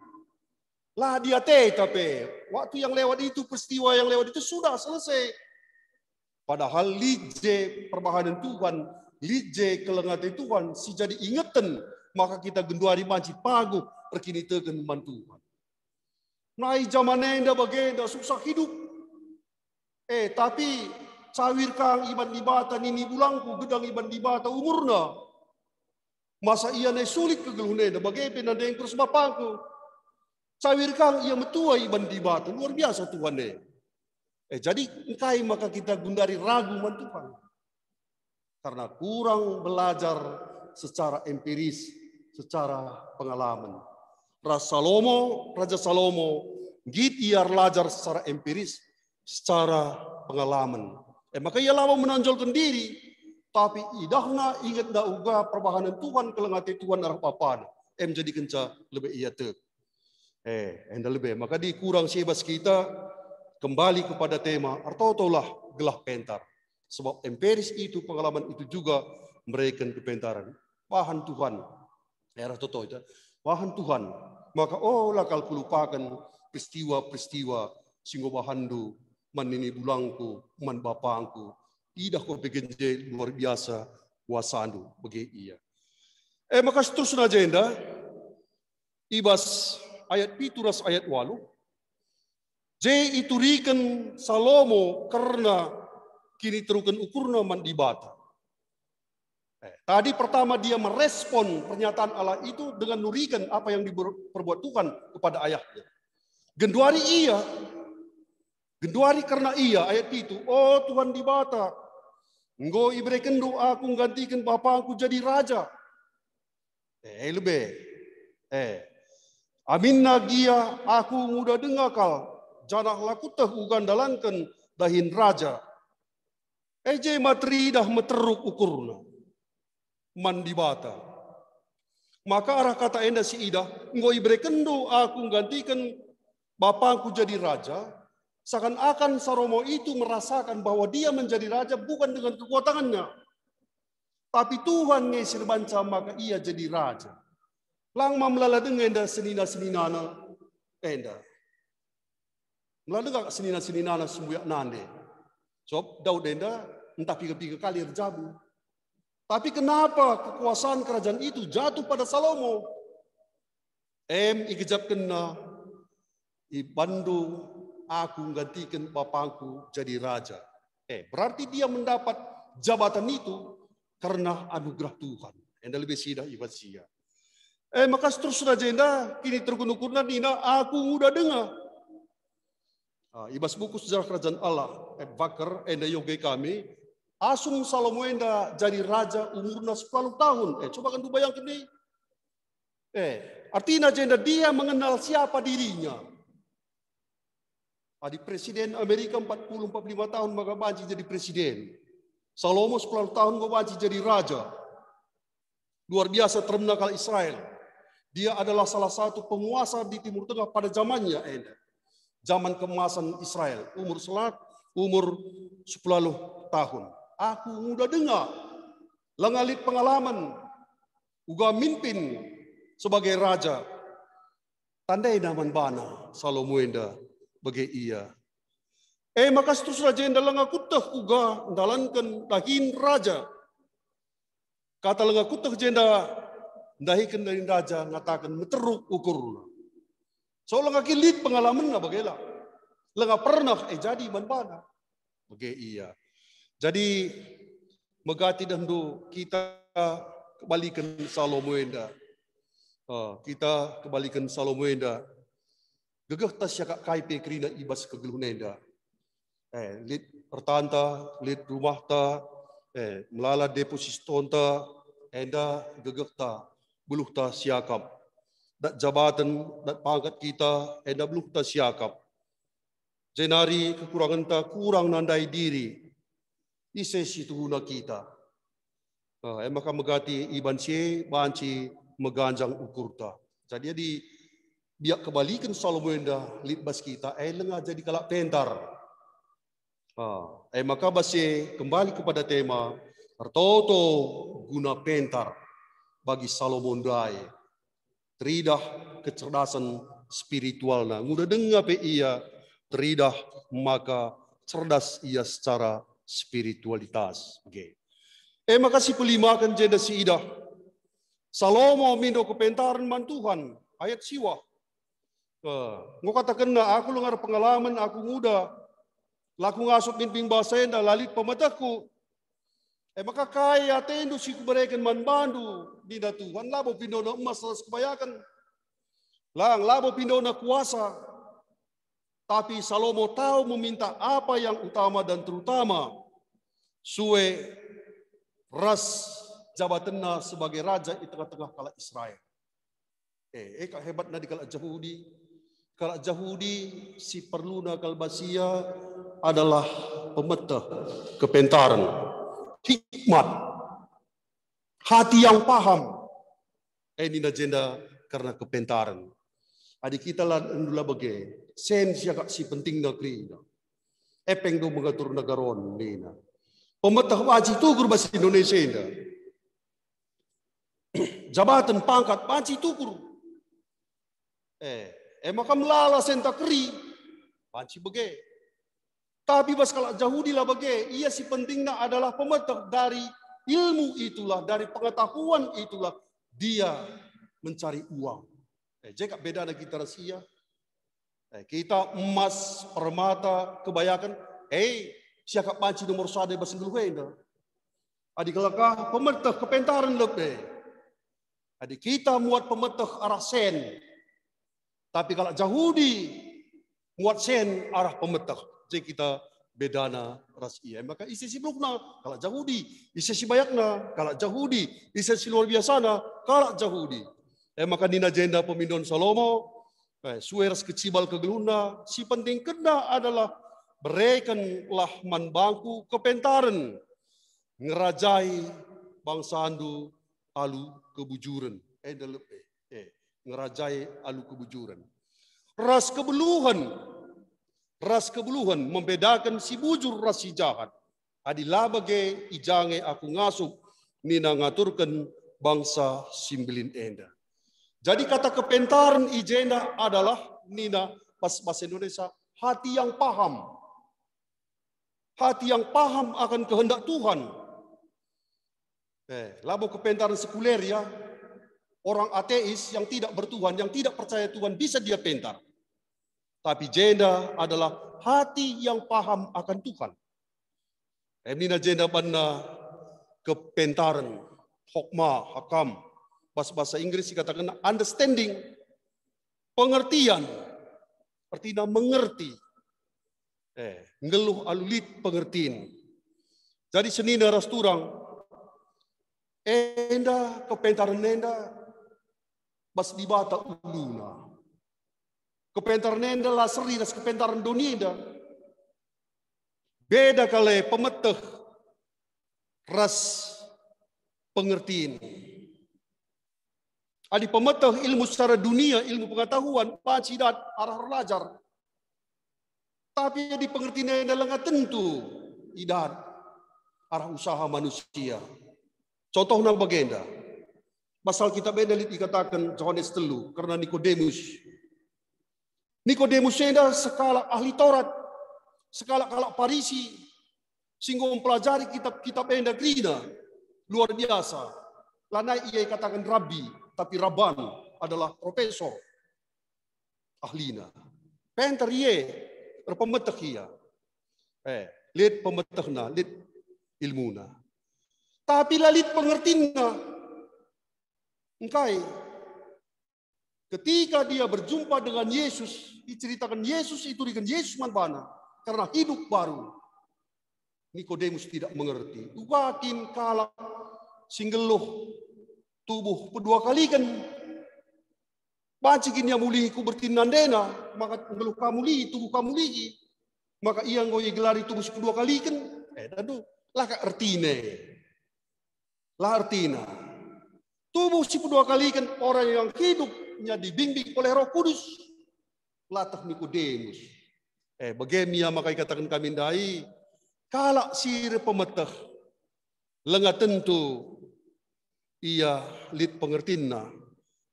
Lah dia tapi waktu yang lewat itu, peristiwa yang lewat itu sudah selesai. Padahal lije perbahanan Tuhan, lije kelengatan Tuhan, si jadi ingatan, maka kita genduari manci pagu perkini tegen man Tuhan. Nai zaman enda bagenda susah hidup. Tapi cawir kang iban dibata nini bulangku gedang iban dibata umurna. Masa ia nai sulit kegeluhnya bagaimana nada yang terus bapangku. Cawir kang ia metua iban dibata luar biasa Tuhan deh. Jadi engkai maka kita gundari ragu man Tuhan. Karena kurang belajar secara empiris, secara pengalaman. Raja Salomo, ia belajar secara empiris, secara pengalaman. Maka ia lama menonjolkan diri, tapi idahna ingat dah uga perbahanan Tuhan, kelengati Tuhan arah papan. Jadi kenca lebih iya te. Enda lebih. Maka di kurang sebas kita kembali kepada tema artotolah gelah pentar. Sebab empiris itu, pengalaman itu juga memberikan kepentaran. Bahan Tuhan. Era toto itu. Bahan Tuhan. Maka lakal kulupakan peristiwa-peristiwa singgo bahandu, man nini bulangku, man bapangku. Tidak kau begenje luar biasa wasandu bagi iya. Maka seterusnya agenda. Ibas ayat pituras ayat 8. Iturikan Salomo karena kini terukan ukurna man dibata. Tadi pertama dia merespon pernyataan Allah itu dengan nurikan apa yang diperbuat Tuhan kepada ayahnya. Genduari karena ia ayat itu. Tuhan dibata. Engkau iberikan doa aku gantikan bapakku jadi raja. Lebih. Amin nagia aku muda dengakal. Janah laku tahu gandalankan dahin raja. Matri dah meteruk ukurna. Mandibata. Maka arah kata enda si Ida, engkau iberikan doa aku gantikan bapakku jadi raja. Seakan-akan Salomo itu merasakan bahwa dia menjadi raja bukan dengan kekuatannya. Tapi Tuhan ngesir banca maka ia jadi raja. Lang mamlaladeng enda senina-seninana enda. Meladeng senina-seninana sembuyak nande. Sob Daud enda entah 3 kali terjabu. Tapi kenapa kekuasaan kerajaan itu jatuh pada Salomo? Ikejap kena ibandu aku gantikan bapakku jadi raja. Berarti dia mendapat jabatan itu karena anugerah Tuhan. Enda lebih sidah ibat sia. Maka seterusnya agenda kini terkunukurna nina aku udah dengar. Ibas buku sejarah kerajaan Allah. Bakar enda yoge kami. Asum Salomo enda jadi raja umurnya 10 tahun. Coba kan bayangkan nih. Artinya agenda dia mengenal siapa dirinya. Di presiden Amerika 40-45 tahun maka banci jadi presiden. Salomo 10 tahun banci jadi raja. Luar biasa termenakal Israel. Dia adalah salah satu penguasa di Timur Tengah pada zamannya. Zaman keemasan Israel. Umur 10 tahun. Aku udah dengar. Lengalit pengalaman. Uga mimpin sebagai raja. Tandai naman bana Salomo enda bagi ia. Maka seterusnya agenda lenga kutah uga dalankan dahin raja. Kata lenga kutah agenda dahikan dari raja ngatakan meteruk ukur. So lenga kilit pengalaman na bagailah. Lenga pernah jadi manbana bagi ia. Jadi megati dan do kita kembalikan Salomo enda. Kita kembalikan Salomo enda. Gegah tas yakak kaipe kerina ibas kegelunenda. Lit pertanta, lit rumah ta, melala depositon ta, enda gegah ta, buluh ta siakap. Dat jabatan, dat pangkat kita, enda buluh ta siakap. Jenari kekurangan ta kurang nandai diri. Ise situhuna kita. Maka megati iban si, banci meganjang ukur ta. Jadi di biak kebalikan Salomo enda litbas kita, lenga jadi kalak pentar. Maka basi kembali kepada tema Artoto guna pentar bagi Salomo ndai. Teridah kecerdasan spiritualnya. Mudah dengar pe ia teridah maka cerdas ia secara spiritualitas. Okay. Maka si pelima kan jeda si idah. Salomo mindo kepentaran man Tuhan. Ayat siwa. Ngo katakan na aku lengar pengalaman aku muda. Laku ngasuk mimping bahasa enda lalit pemataku. Maka kaya tendu si kuberikan man bandu. Dina Tuhan labo pindo na emas salas kebayakan. Lang labo pindo na kuasa. Tapi Salomo tahu meminta apa yang utama dan terutama. Suwe ras jabatanna sebagai raja di tengah-tengah kala Israel. Kak hebatna di kala Yahudi. Kala Yahudi si perluna kalbasia adalah pemetah kepentaran, hikmat, hati yang paham. Ini agenda karena kepentaran. Adik kita lah ndula bagai sen siak si penting negeri. Epeng do mengatur nagaron nina. Pemetah wajib tukur bahasa Indonesia indah. Jabatan pangkat wajib tukur. Maka melala senta keri. Wajib bagai. Tapi pas kalau Yahudi lah bagai. Ia si pentingnya adalah pemetah dari ilmu itulah, dari pengetahuan itulah dia mencari uang. Jika beda dengan kita rahasia. Kita emas, permata, kebayakan. Siakap panci nomor 1 bahasa Indonesia. Adik kelakah pemetah kepentaran lebih. Adik kita muat pemetah arah sen. Tapi kalau Yahudi muat sen arah pemetah. Jadi kita bedana rahasia. Maka isi si blokna kalau Yahudi, isi si bayakna kalau Yahudi, isi si luar biasa na kalau Yahudi. Maka dina agenda pemindon Salomo, sueras kecibal kegeluna, si penting kena adalah berikanlah man bangku kepentaran, ngerajai bangsa andu alu kebujuran. Ngerajai alu kebujuran. Ras kebeluhan membedakan si bujur ras si jahat. Adilah bagai ijange aku ngasuk, nina ngaturkan bangsa simbilin enda. Jadi kata kepentaran ijena adalah nina pas bahasa Indonesia hati yang paham. Hati yang paham akan kehendak Tuhan. Labo kepentaran sekuler ya. Orang ateis yang tidak bertuhan, yang tidak percaya Tuhan bisa dia pentar. Tapi jenda adalah hati yang paham akan Tuhan. Nina jenda bana kepentaran, hokma, hakam. Bahasa Inggris dikatakan understanding, pengertian, artinya mengerti. Ngeluh alulit pengertian. Jadi senina rasturang, enda kepentaran enda, bas dibata uluna. Kepentaran enda lah seri das kepentaran dunia enda. Beda kali pemetah ras pengertian. Adi pemetah ilmu secara dunia, ilmu pengetahuan, pacidat, arah belajar. Tapi di pengertian yang dalam tentu, idat, arah usaha manusia. Contohnya bagenda. Pasal kitab Edelit dikatakan Yohanes 3, karena Nikodemus. Nikodemus enda sekala ahli Taurat, sekala kalak Parisi, sehingga mempelajari kitab-kitab enda grina, luar biasa. Lanai ia katakan Rabbi, tapi Rabban adalah profesor ahlina. Pentar ia, pemetah ia. Lihat pemetahna, lihat ilmuna. Tapi lalit pengertianna. Engkai, Ketika dia berjumpa dengan Yesus, diceritakan Yesus itu dengan Yesus manbana karena hidup baru. Nikodemus tidak mengerti. Ugakin kalak singgeluh tubuh kedua kali kan. Bacikin yang muli ku bertinandena, maka ngeluh kamu li, tubuh kamu li. Maka ia ngoy gelari tubuh kedua kali kan. Dadu lah ka artine. Lah artina. Tubuh si kedua kali kan orang yang hidupnya dibimbing oleh Roh Kudus. Latah Nikodemus. Bagaimana maka katakan kami dai kalak si pemetah lenga tentu ia lit pengertina.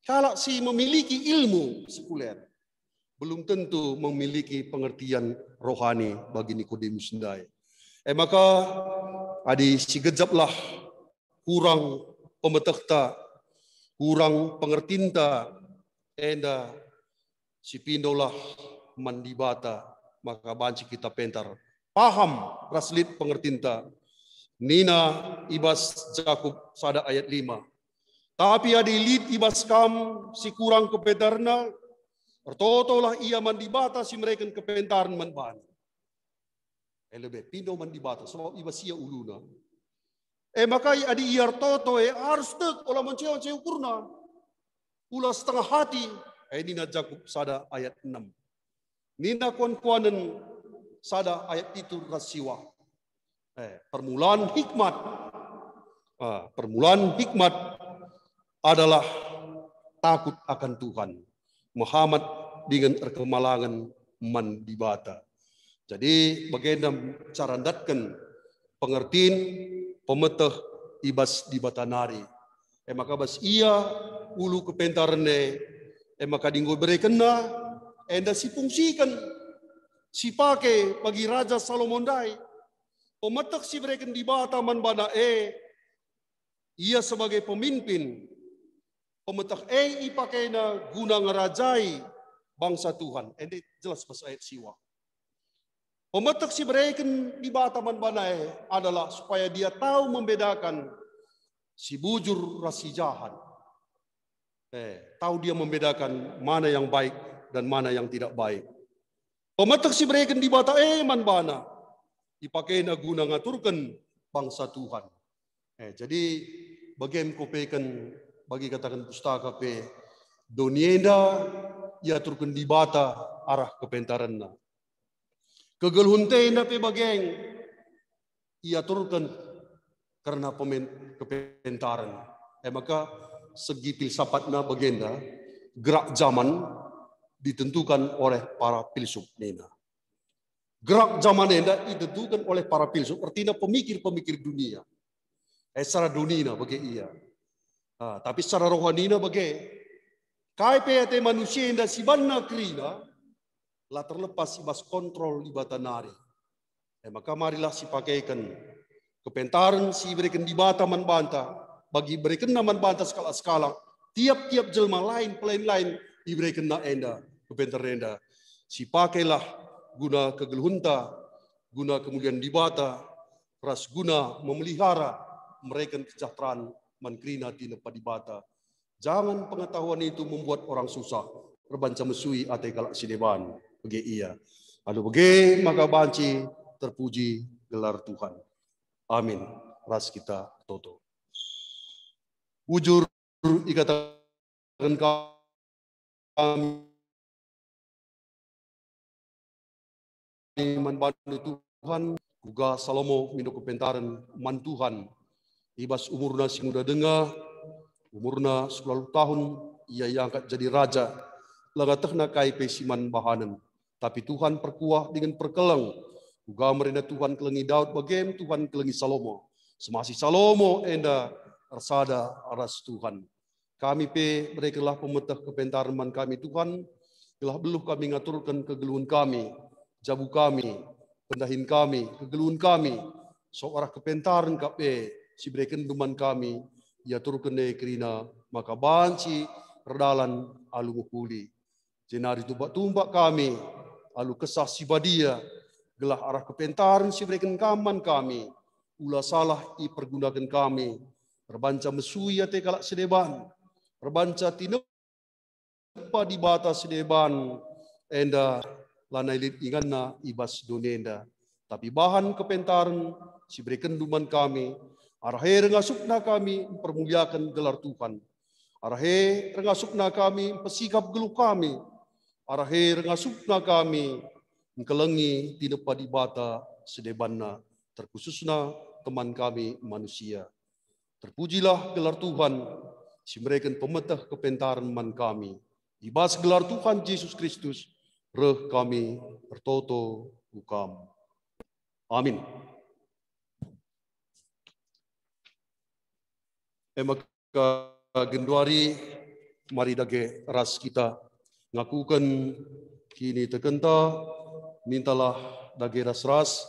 Kalak si memiliki ilmu sekuler belum tentu memiliki pengertian rohani bagi Nikodemus sendai. Maka adi si gejaplah kurang pemetah ta, kurang pengertinta, enda si pindolah mandibata, maka banci kita pentar. Paham raslit pengertinta. Nina ibas Jakub sada ayat 5. Tapi adilit ibas kam si kurang kepetarna, ertotolah ia mandibata si mereka kepentaran manban. Lebih pindo mandibata, sebab ibas ia uluna. Maka adi iar toto harus tek olah menceo kurna. Ulah setengah hati. Nina Jakub sada ayat 6. Nina kuan-kuanen sada ayat itu rasiwa. Permulaan hikmat. Permulaan hikmat adalah takut akan Tuhan. Muhammad dengan kemalangan mandibata. Jadi bagaimana cara datkan pengertian pemetah ibas di batanari. Maka bas ia ulu kepentarne. Maka dinggo berekena. Enda si fungsikan. Si pakai bagi Raja Salomon dai. Pemetak si mereka di bataman bana ia sebagai pemimpin. Pemetak ipakai na guna ngerajai bangsa Tuhan. Ini jelas pas ayat siwa. Pemetak si mereka di bataman bana adalah supaya dia tahu membedakan si bujur rasi jahat. Tahu dia membedakan mana yang baik dan mana yang tidak baik. Pemetak si mereka di bata man bana dipakai na guna ngaturkan bangsa Tuhan. Jadi bagaimana kopekan bagi katakan pustaka pe donienda ia turkan di bata arah kepentaranna. Kegeluhunteina pe bageng ia turkan karena kepentaran. Maka segi filsafatna bagenda gerak zaman ditentukan oleh para filsuf nena. Gerak zaman nena ditentukan oleh para filsuf, artinya pemikir-pemikir dunia. Secara dunia bagi ia. Tapi secara rohanina bagi KPT manusia yang si banna krina lah terlepas ibas kontrol di batanari. Maka marilah si pakaikan kepentaran si berikan di bata manbanta bagi berikan naman banta skala-skala tiap-tiap jelma lain lain diberikan na enda kepentaran enda si pakailah guna kegeluhunta guna kemudian dibata ras guna memelihara mereka kesejahteraan mankrina di lepa dibata. Jangan pengetahuan itu membuat orang susah berbanca mesui ate kalak sineban bagi ia. Lalu bagi maka banci terpuji gelar Tuhan. Amin. Ras kita toto. Ujur ikatan kami manbantu Tuhan. Juga Salomo minum kepentaran man Tuhan. Ibas umurna sing udah dengar. Umurna 10 tahun. Ia yang angkat jadi raja. Lagatahna kai pesiman bahanan. Tapi Tuhan perkuah dengan perkelang. Juga merenda Tuhan kelengi Daud bagem Tuhan kelengi Salomo. Semasi Salomo enda rasada aras Tuhan. Kami pe mereka lah pemetah kepentaran kami Tuhan. Telah beluh kami ngaturkan kegeluhan kami. Jabu kami. Pendahin kami. Kegeluhan kami. Seorang kepentaran kape. Si berikan duman kami. Ya turkan kerina. Maka banci redalan alu mukuli. Jenari tumbak kami. Alu kesah si badia. Gelah arah kepentaran si berikan kaman kami. Ulah salah i pergunakan kami. Berbanca mesui ate kalak sedeban. Berbanca tino pa di bata sedeban enda lanailit inganna ibas donenda. Tapi bahan kepentaran si berikan duman kami, arahe rengasukna kami permuliakan gelar Tuhan. Arahe rengasukna kami pesikap gelu kami, arahe rengasukna kami mengkelengi tinepa di bata sedebanna, terkhususna teman kami manusia. Terpujilah gelar Tuhan, si mereka pemetah kepentaran man kami. Ibas gelar Tuhan Yesus Kristus, reh kami bertoto hukam. Amin. Maka genduari mari dage ras kita ngakukan kini tekenta mintalah dage ras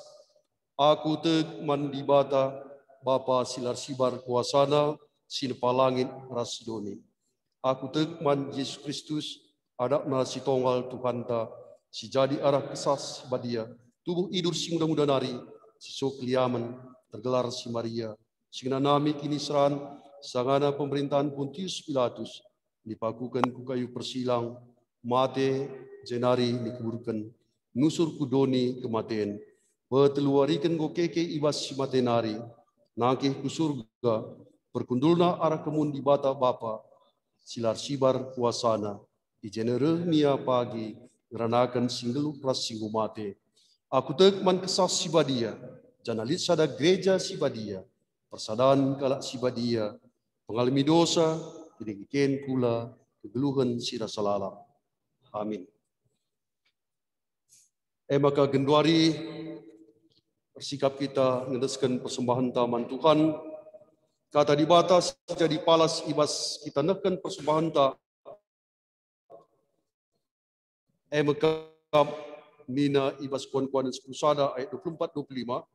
aku tek mandi bata Bapa silar sibar kuasana sin palangit ras doni. Aku tek man Yesus Kristus adak na si tonggal Tuhan ta si jadi arah kesas badia tubuh idur sing muda nari si sok liaman tergelar si Maria sing nami kini seran sangana pemerintahan Pontius Pilatus dipakukan ku kayu persilang mate jenari dikuburkan nusur kudoni kematian beteluarikan go keke ibas si matenari nangkih ku surga berkundulna arah kemun di bata Bapa silar sibar kuasana di jenere nia pagi ngeranakan singgelu pras singgu mate. Aku tekman kesas sibadia, janalit sada gereja sibadia, persadaan kalak sibadia, pengalami dosa, didikiken kula, kegeluhan sira salalam. Amin. Maka genduari bersikap kita ngedeskan persembahan taman Tuhan, kata di batas jadi palas ibas kita nekan persembahan ta. Maka mina ibas kuan-kuan dan sepusada ayat 24-25.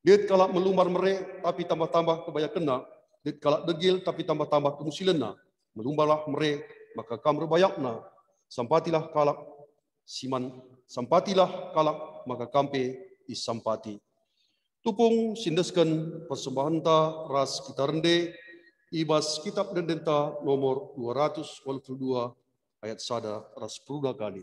Dia kalak melumbar mere tapi tambah-tambah kebaya kena. Dia kalak degil tapi tambah-tambah kemusilena. Melumbarlah mere maka kam rebayakna. Sampatilah kalak siman. Sampatilah kalak maka kampe isampati. Tupung sindeskan persembahan ta ras kita rende. Ibas kitab dendenta nomor 282 ayat sada ras peruda kali.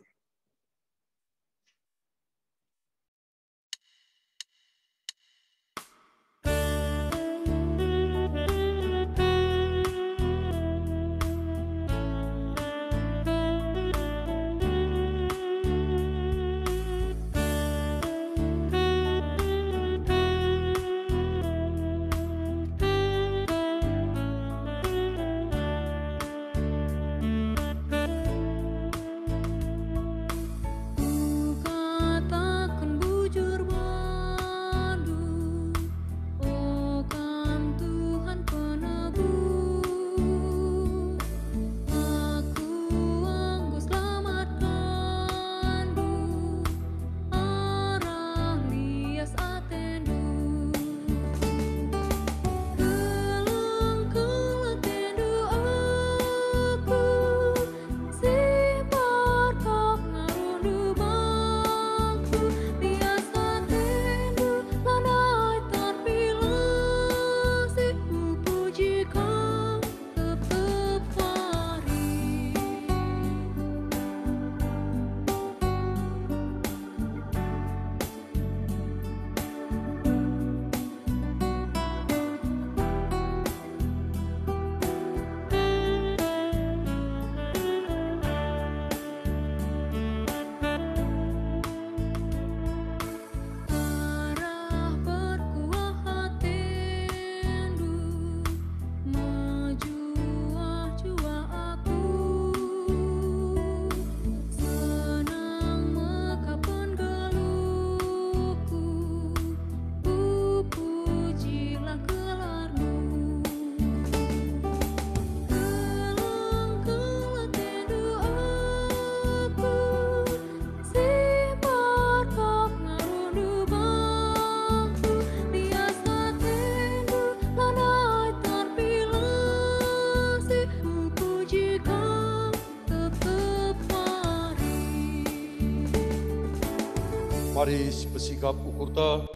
Mari bersikap ukurta,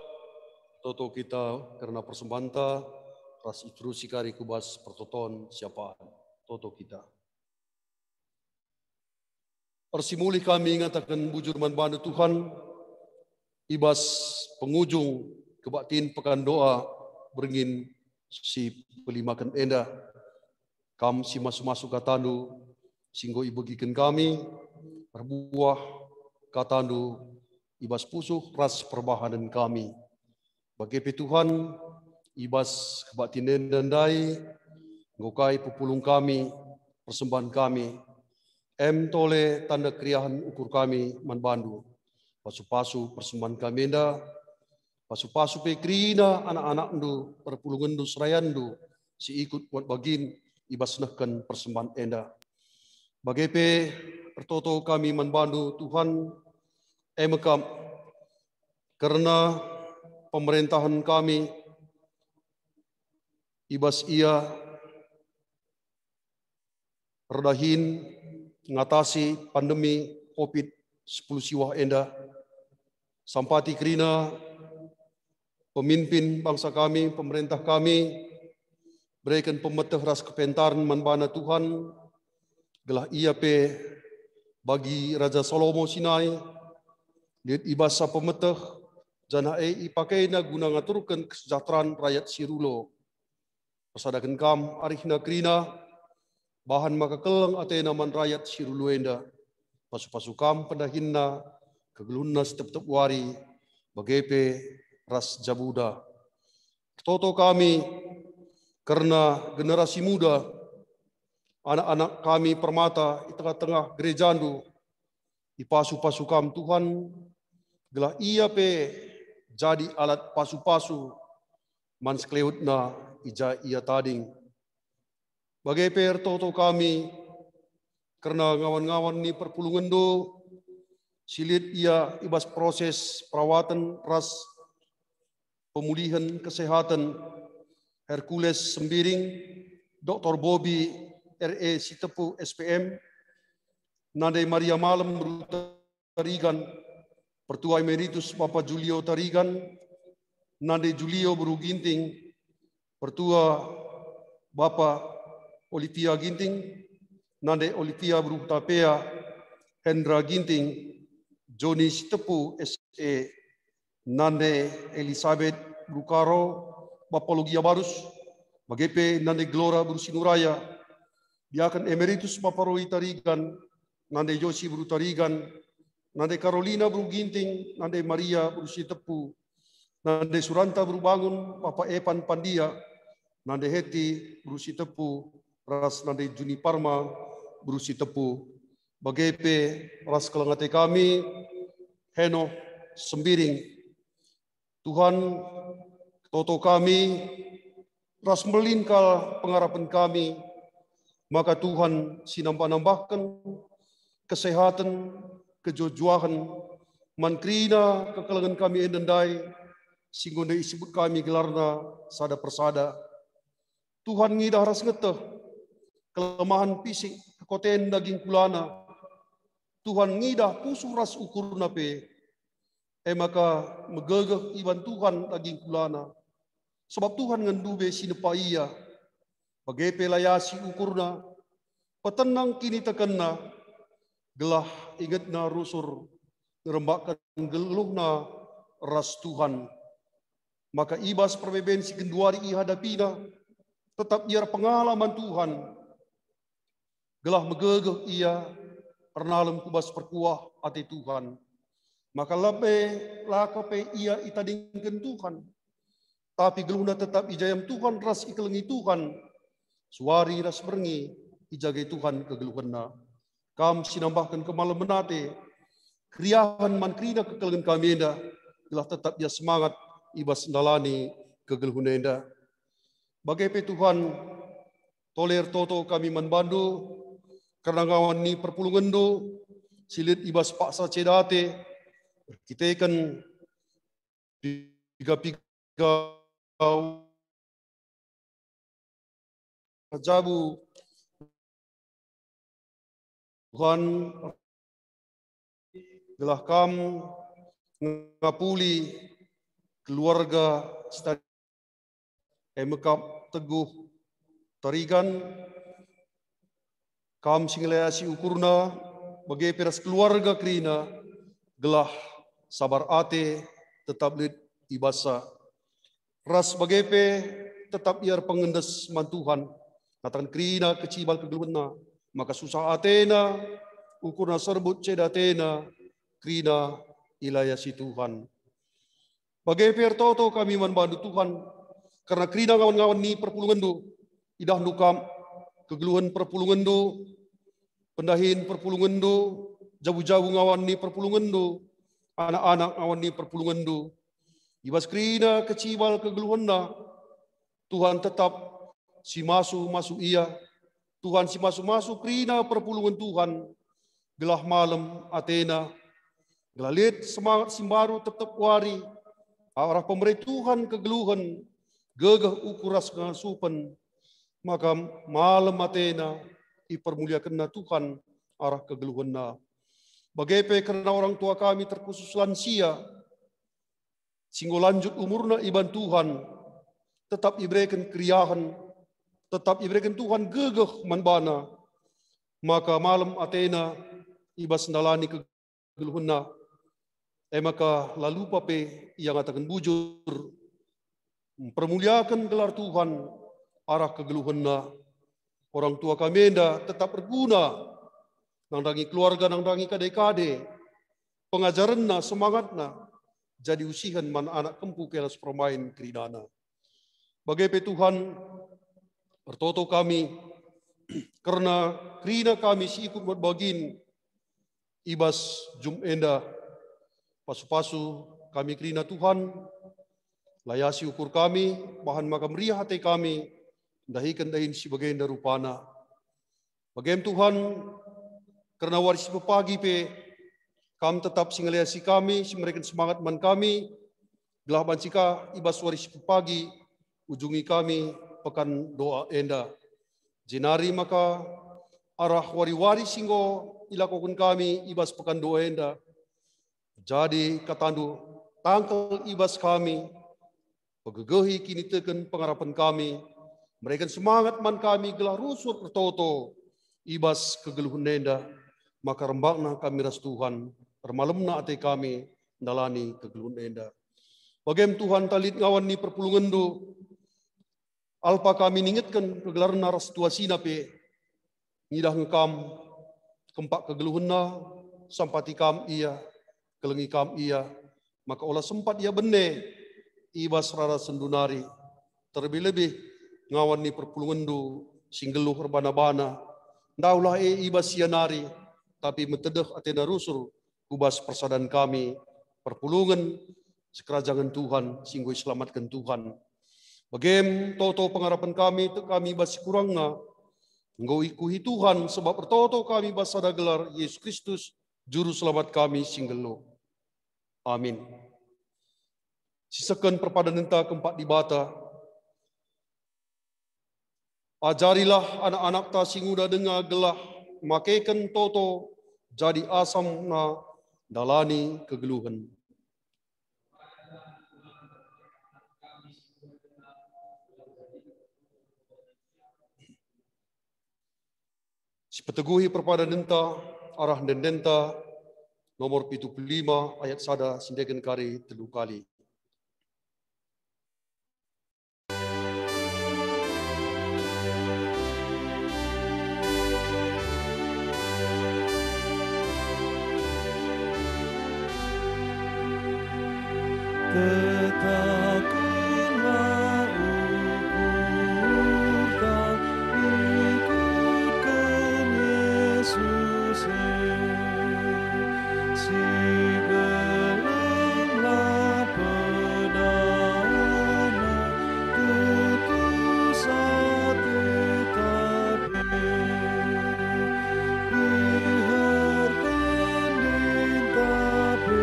toto kita karena persembahan ta, ras itru sikari kubas pertoton siapaan, toto kita. Persimuli kami ngatakan bujur manbana Tuhan, ibas pengujung kebaktin pekan doa beringin si pelimakan enda. Kam si masuk-masuk katandu, singgo ibagikan kami, berbuah katandu, ibas pusuh ras perbahanan kami. Bagi Tuhan, ibas kebaktin enda dai, ngokai pupulung kami, persembahan kami, tole tanda kriahan ukur kami manbandu. Pasu-pasu persembahan kami enda, pasu-pasu pekrina anak-anak ndu, perpulungan ndu serayandu, si ikut buat bagin ibasnahkan persembahan enda. Bagepe pertoto kami manbandu Tuhan, mekam karena pemerintahan kami ibas ia redahin mengatasi pandemi COVID-10 siwah enda. Sampati kerina pemimpin bangsa kami, pemerintah kami, berikan pemetah ras kepentaran manbana Tuhan, gelah ia pe bagi Raja Salomo Sinai, lihat ibasa pemetah, jana ipakainya guna ngaturkan kesejahteraan rakyat Sirulo. Persadakan kam arihna kerina, bahan maka kelang atena man rakyat Sirulo enda. Pasu-pasu kam pendahinna, kegelunna setep-tep wari, bagepe ras jabuda. Toto kami karena generasi muda, anak-anak kami permata di tengah-tengah gerejandu, ipasu-pasu kam Tuhan, gelah ia pe jadi alat pasu-pasu, man skleutna ija ia tading. Bagepe toto kami, karena ngawan-ngawan ni perpulungan do, silit ia ibas proses perawatan ras pemulihan kesehatan Hercules Sembiring, Dr. Bobby R.E. Sitepu SPM, Nade Maria Malam Tarigan, Pertua Emeritus Bapak Julio Tarigan, Nade Julio Buru Ginting, Pertua Bapak Olivia Ginting, Nade Olivia Buru Tapea, Hendra Ginting, Joni Sitepu SE, Nande Elizabeth Brukaro, Bapologia Barus, Bagepe Nande Glora Brusinuraya, Biakan Emeritus Paparoi Tarigan, Nande Yosi Bru Tarigan, Nande Carolina Bru Ginting, Nande Maria Bru Sitepu, Nande Suranta Bru Bangun, Papa Epan Pandia, Nande Heti Bru Sitepu, Ras Nande Juni Parma Bru Sitepu, Bagepe ras kelangate kami, Heno Sembiring, Tuhan toto kami, ras melingkal pengharapan kami, maka Tuhan sinambah-nambahkan kesehatan, kejojuahan, mankrina kekelangan kami endendai, singgonde disebut kami gelarna sada persada. Tuhan ngidah ras ngeteh, kelemahan fisik, kekoten daging kulana, Tuhan ngidah pusu ras ukur nape, maka megegeh iban Tuhan daging kulana. Sebab Tuhan ngendube sinepaiya, bagepe layasi ukurna, petenang kini tekenna, gelah ingatna rusur, ngerembakkan geluhna ras Tuhan. Maka ibas perbeben si genduari ihadapina, tetap biar pengalaman Tuhan, gelah megegeh ia, pernalem kubas perkuah ati Tuhan. Maka lakape ia itadingkan Tuhan. Tapi geluna tetap ijayam Tuhan ras ikelengi Tuhan. Suari ras berengi ijagai Tuhan kegeluhanna. Kam sinambahkan kemalam menate. Kriahan mankrina kekelengan kami enda. Gelah tetap ia semangat ibas ndalani kegeluhuna enda. Bagepe Tuhan toler toto kami manbandu. Karena ngawan ni perpulungan do. Silit ibas paksa cedate. Kita kan piga-piga jabu Tuhan gelah kamu ngapuli keluarga emekap teguh tarigan kam singleasi ukurna bagi peras keluarga Krina, gelah sabar ate, tetap lid ibasa. Ras bagi pe, tetap iar pengendes mantuhan, natan Krina kecibal kegeluhna, maka susah atena, ukurna serbut cedatena, Krina ilaya si Tuhan. Bagi per toto kami membantu Tuhan, karena Krina ngawan-ngawan ni perpulungan do, idah nukam kegeluhan perpulungan do, pendahin perpulungan do, jauh-jauh ngawan ni perpulungan do, anak-anak ngawan ni perpulungan do. Ibas Krina kecibal kegeluhan na, Tuhan tetap si masu iya, Tuhan si masu Krina perpulungan Tuhan, gelah malam Athena, gelah lihat semangat simbaru tetap wari, arah pemberi Tuhan kegeluhan, gegah ukuras ngasupan, maka malam Athena dipermuliakan na Tuhan arah kegeluhan na. Bagaimana karena orang tua kami terkhusus lansia, singgo lanjut umurna iban Tuhan, tetap iberikan kriahan, tetap iberikan Tuhan gegah manbana, maka malam Athena ibas nalani kegeluhan na, maka lalu pape yang atakan bujur, mempermuliakan gelar Tuhan arah kegeluhan na. Orang tua kami enda tetap berguna, nangdangi keluarga, nangdangi kade-kade, pengajaranna, semangatna, jadi usihan man anak kempu kelas permain keridana. Bagaimana Tuhan bertoto kami, karena krina kami si ikut berbagin, ibas jum enda, pasu-pasu kami krina Tuhan, layasi ukur kami, bahan makam meriah hati kami, dahikan dahin si bagian darupana. Bagaimana Tuhan, karena waris pepagi pe, kami tetap singalayasi kami, si mereka semangat man kami, gelah bancika ibas waris pepagi, ujungi kami pekan doa enda. Jenari maka arah wari-wari singgo ilakukan kami ibas pekan doa enda. Jadi katandu tangkel ibas kami, pegegehi kini teken pengharapan kami, mereka semangat man kami gelah rusur pertoto, ibas kegeluhan nenda, maka rembakna kami ras Tuhan, permalemna ate kami, dalani kegeluhan nenda. Bagaimana Tuhan talit ngawan ni perpulungan do, alpa kami ningetkan kegelarna ras tuasina pe, ngidah ngekam, kempak kegeluhan na, sampati kam iya, kelengi kam iya, maka olah sempat ia bene, ibas rara sendunari, terlebih-lebih, ngawan ni perpulungan do, singgeluh rebana-bana, daulah ibas sianari, tapi metedeh Athena rusur, ubas persadan kami, perpulungan, sekerajangan Tuhan, singgo selamatkan Tuhan. Bagem toto pengharapan kami, itu kami basi kurangna, nggo ikuhi Tuhan, sebab pertoto kami basada gelar Yesus Kristus, Juru Selamat kami singgelo. Amin. Sisakan perpadan entah keempat di bata, ajarilah anak-anak ta singuda dengar gelah, makaikan toto jadi asam na dalani kegeluhan. Sipeteguhi perpadan entah arah dendenta nomor 75 ayat sada sindegan kari telu kali. Tetapkanlah ukur tak ikutkan Yesus, si gelaplah pedana, tutus hati tapi biarkan ditapi.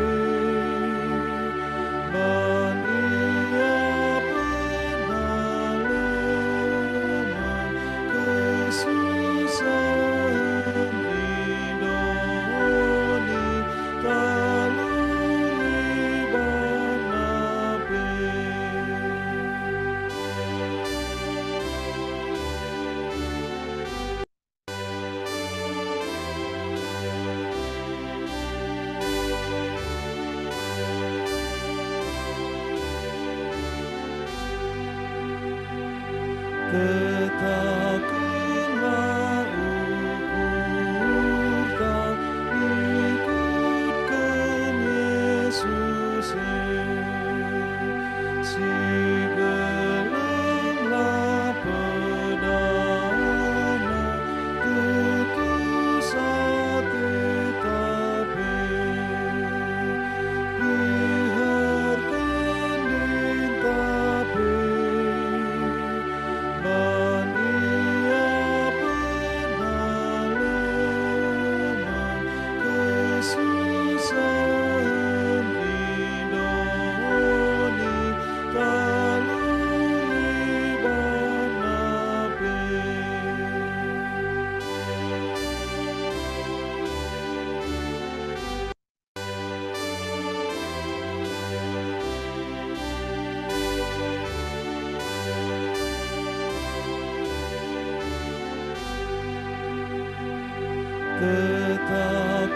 Tetapkanlah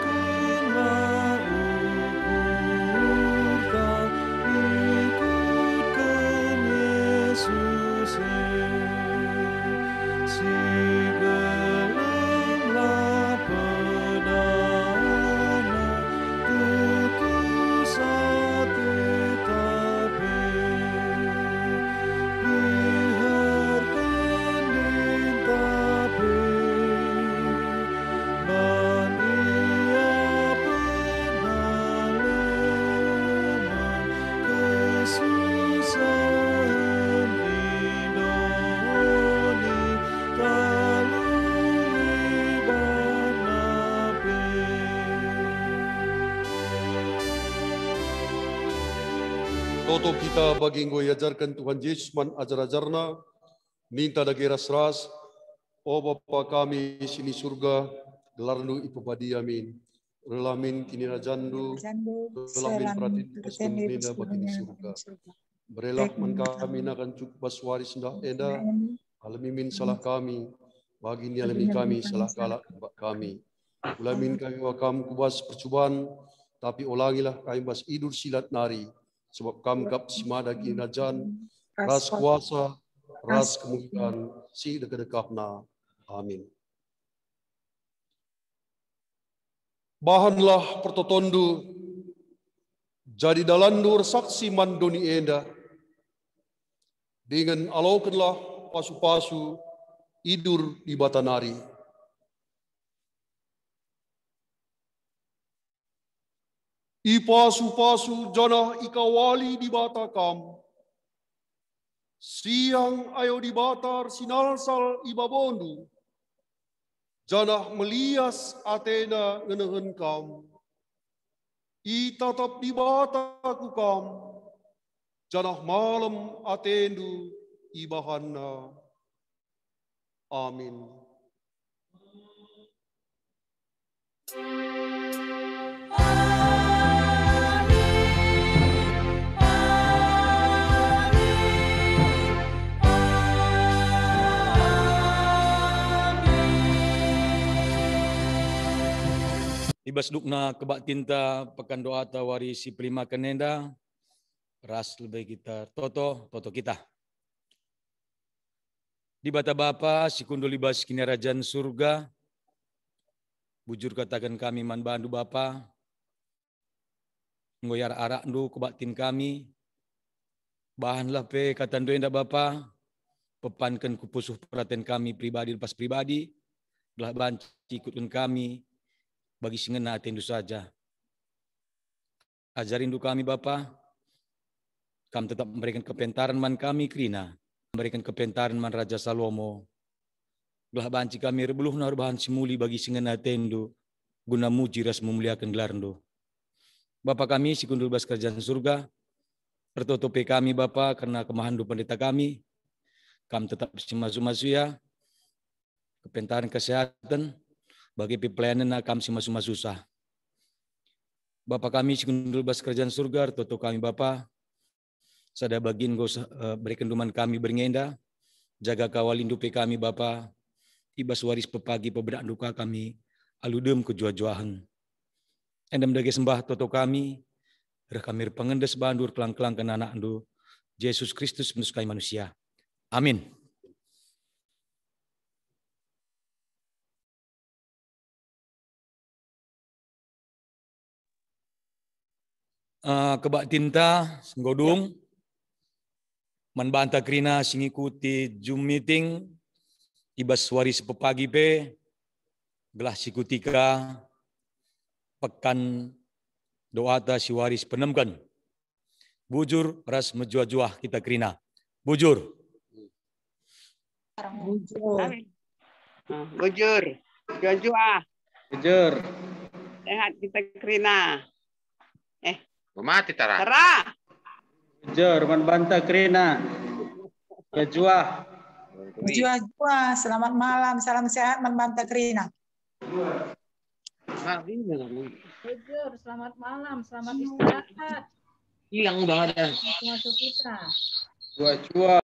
ukur tak ikutkan Yesus si gelaplah pedana tutus hati tapi biarkan dintapi ban ia pernah lemah kesusahan hidoni talui ban nabi. Toto kita bagi ngoi ajarkan Tuhan Yesus man ajar-ajarna, minta dagi ras-ras, o Bapa kami sini surga, gelarnu ipabadi amin. Relamin kini rajandu, relamin pratin kustum nida bagi di surga. Berelah man kami nakan cuk baswaris ndah enda, alamimin salah kami, bagi ni alami kami salah kalak kami. Ulamin kami wakam kubas percubaan, tapi ulangilah kami bas idur silat nari. Sebab kam kap simada kinajan, ras kuasa, ras kemuliaan, si dekat-dekatna. Amin. Bahanlah pertotondu, jadi dalandur saksi mandoni enda, dengan alaukanlah pasu-pasu, idur di batanari. Ipasu-pasu jana ikawali di batakam. Siang ayo di batar sinalsal ibabondu. Jana melias Athena ngenehen kam. Itatap di bataku kam. Jana malam Athendu ibahanna. Amin. Ibas dukna kebak tinta pekan doa tawari si pelima kenenda ras lebih kita toto kita. Di bata bapa si kundul libas kini rajan surga. Bujur katakan kami man bandu bapa. Ngoyar arak ndu kebak tin kami. Bahanlah pe katan doenda bapa. Pepankan kupusuh perhatian kami pribadi lepas pribadi. Belah banci ikutkan kami. Bagi singena atendu saja. Ajarin du kami Bapa, kami tetap memberikan kepentaran man kami krina, memberikan kepentaran man Raja Salomo. Belah banci kami rebuluh nar bahan simuli bagi singena atendu, guna muji ras memuliakan gelarndo. Bapa kami si kundul bas kerjaan surga, pertotope kami Bapa karena kemahandu pendeta kami tetap simasu-masu ya, kepentaran kesehatan, bagi pelayanan kami masu susah. Bapa kami sekundul bas kerjaan surga, toto kami Bapa, sada bagin berikan duman kami beringenda, jaga kawal indupi kami Bapa, ibas waris pepagi pebedak duka kami, aludem kejua-juahan. Endam dage sembah toto kami, rekamir pengendes bandur kelang-kelang kena anak andu, Yesus Kristus menusukai manusia. Amin. Kebak tinta, nggodung, manbanta krina singikuti Zoom meeting, ibas waris pepagi pe, gelah sikutika, pekan doata si waris penemkan. Bujur ras menjuah-juah kita krina. Bujur. Bujur. Juah-juah. Bujur. Sehat kita krina. Mati Tara. Tara. Bujur, manbanta krina. Juah. Juah-juah, selamat malam, salam sehat, manbanta krina. Bujur, selamat malam, selamat istirahat. Hilang banget ya. Masuk kita. Juah-juah.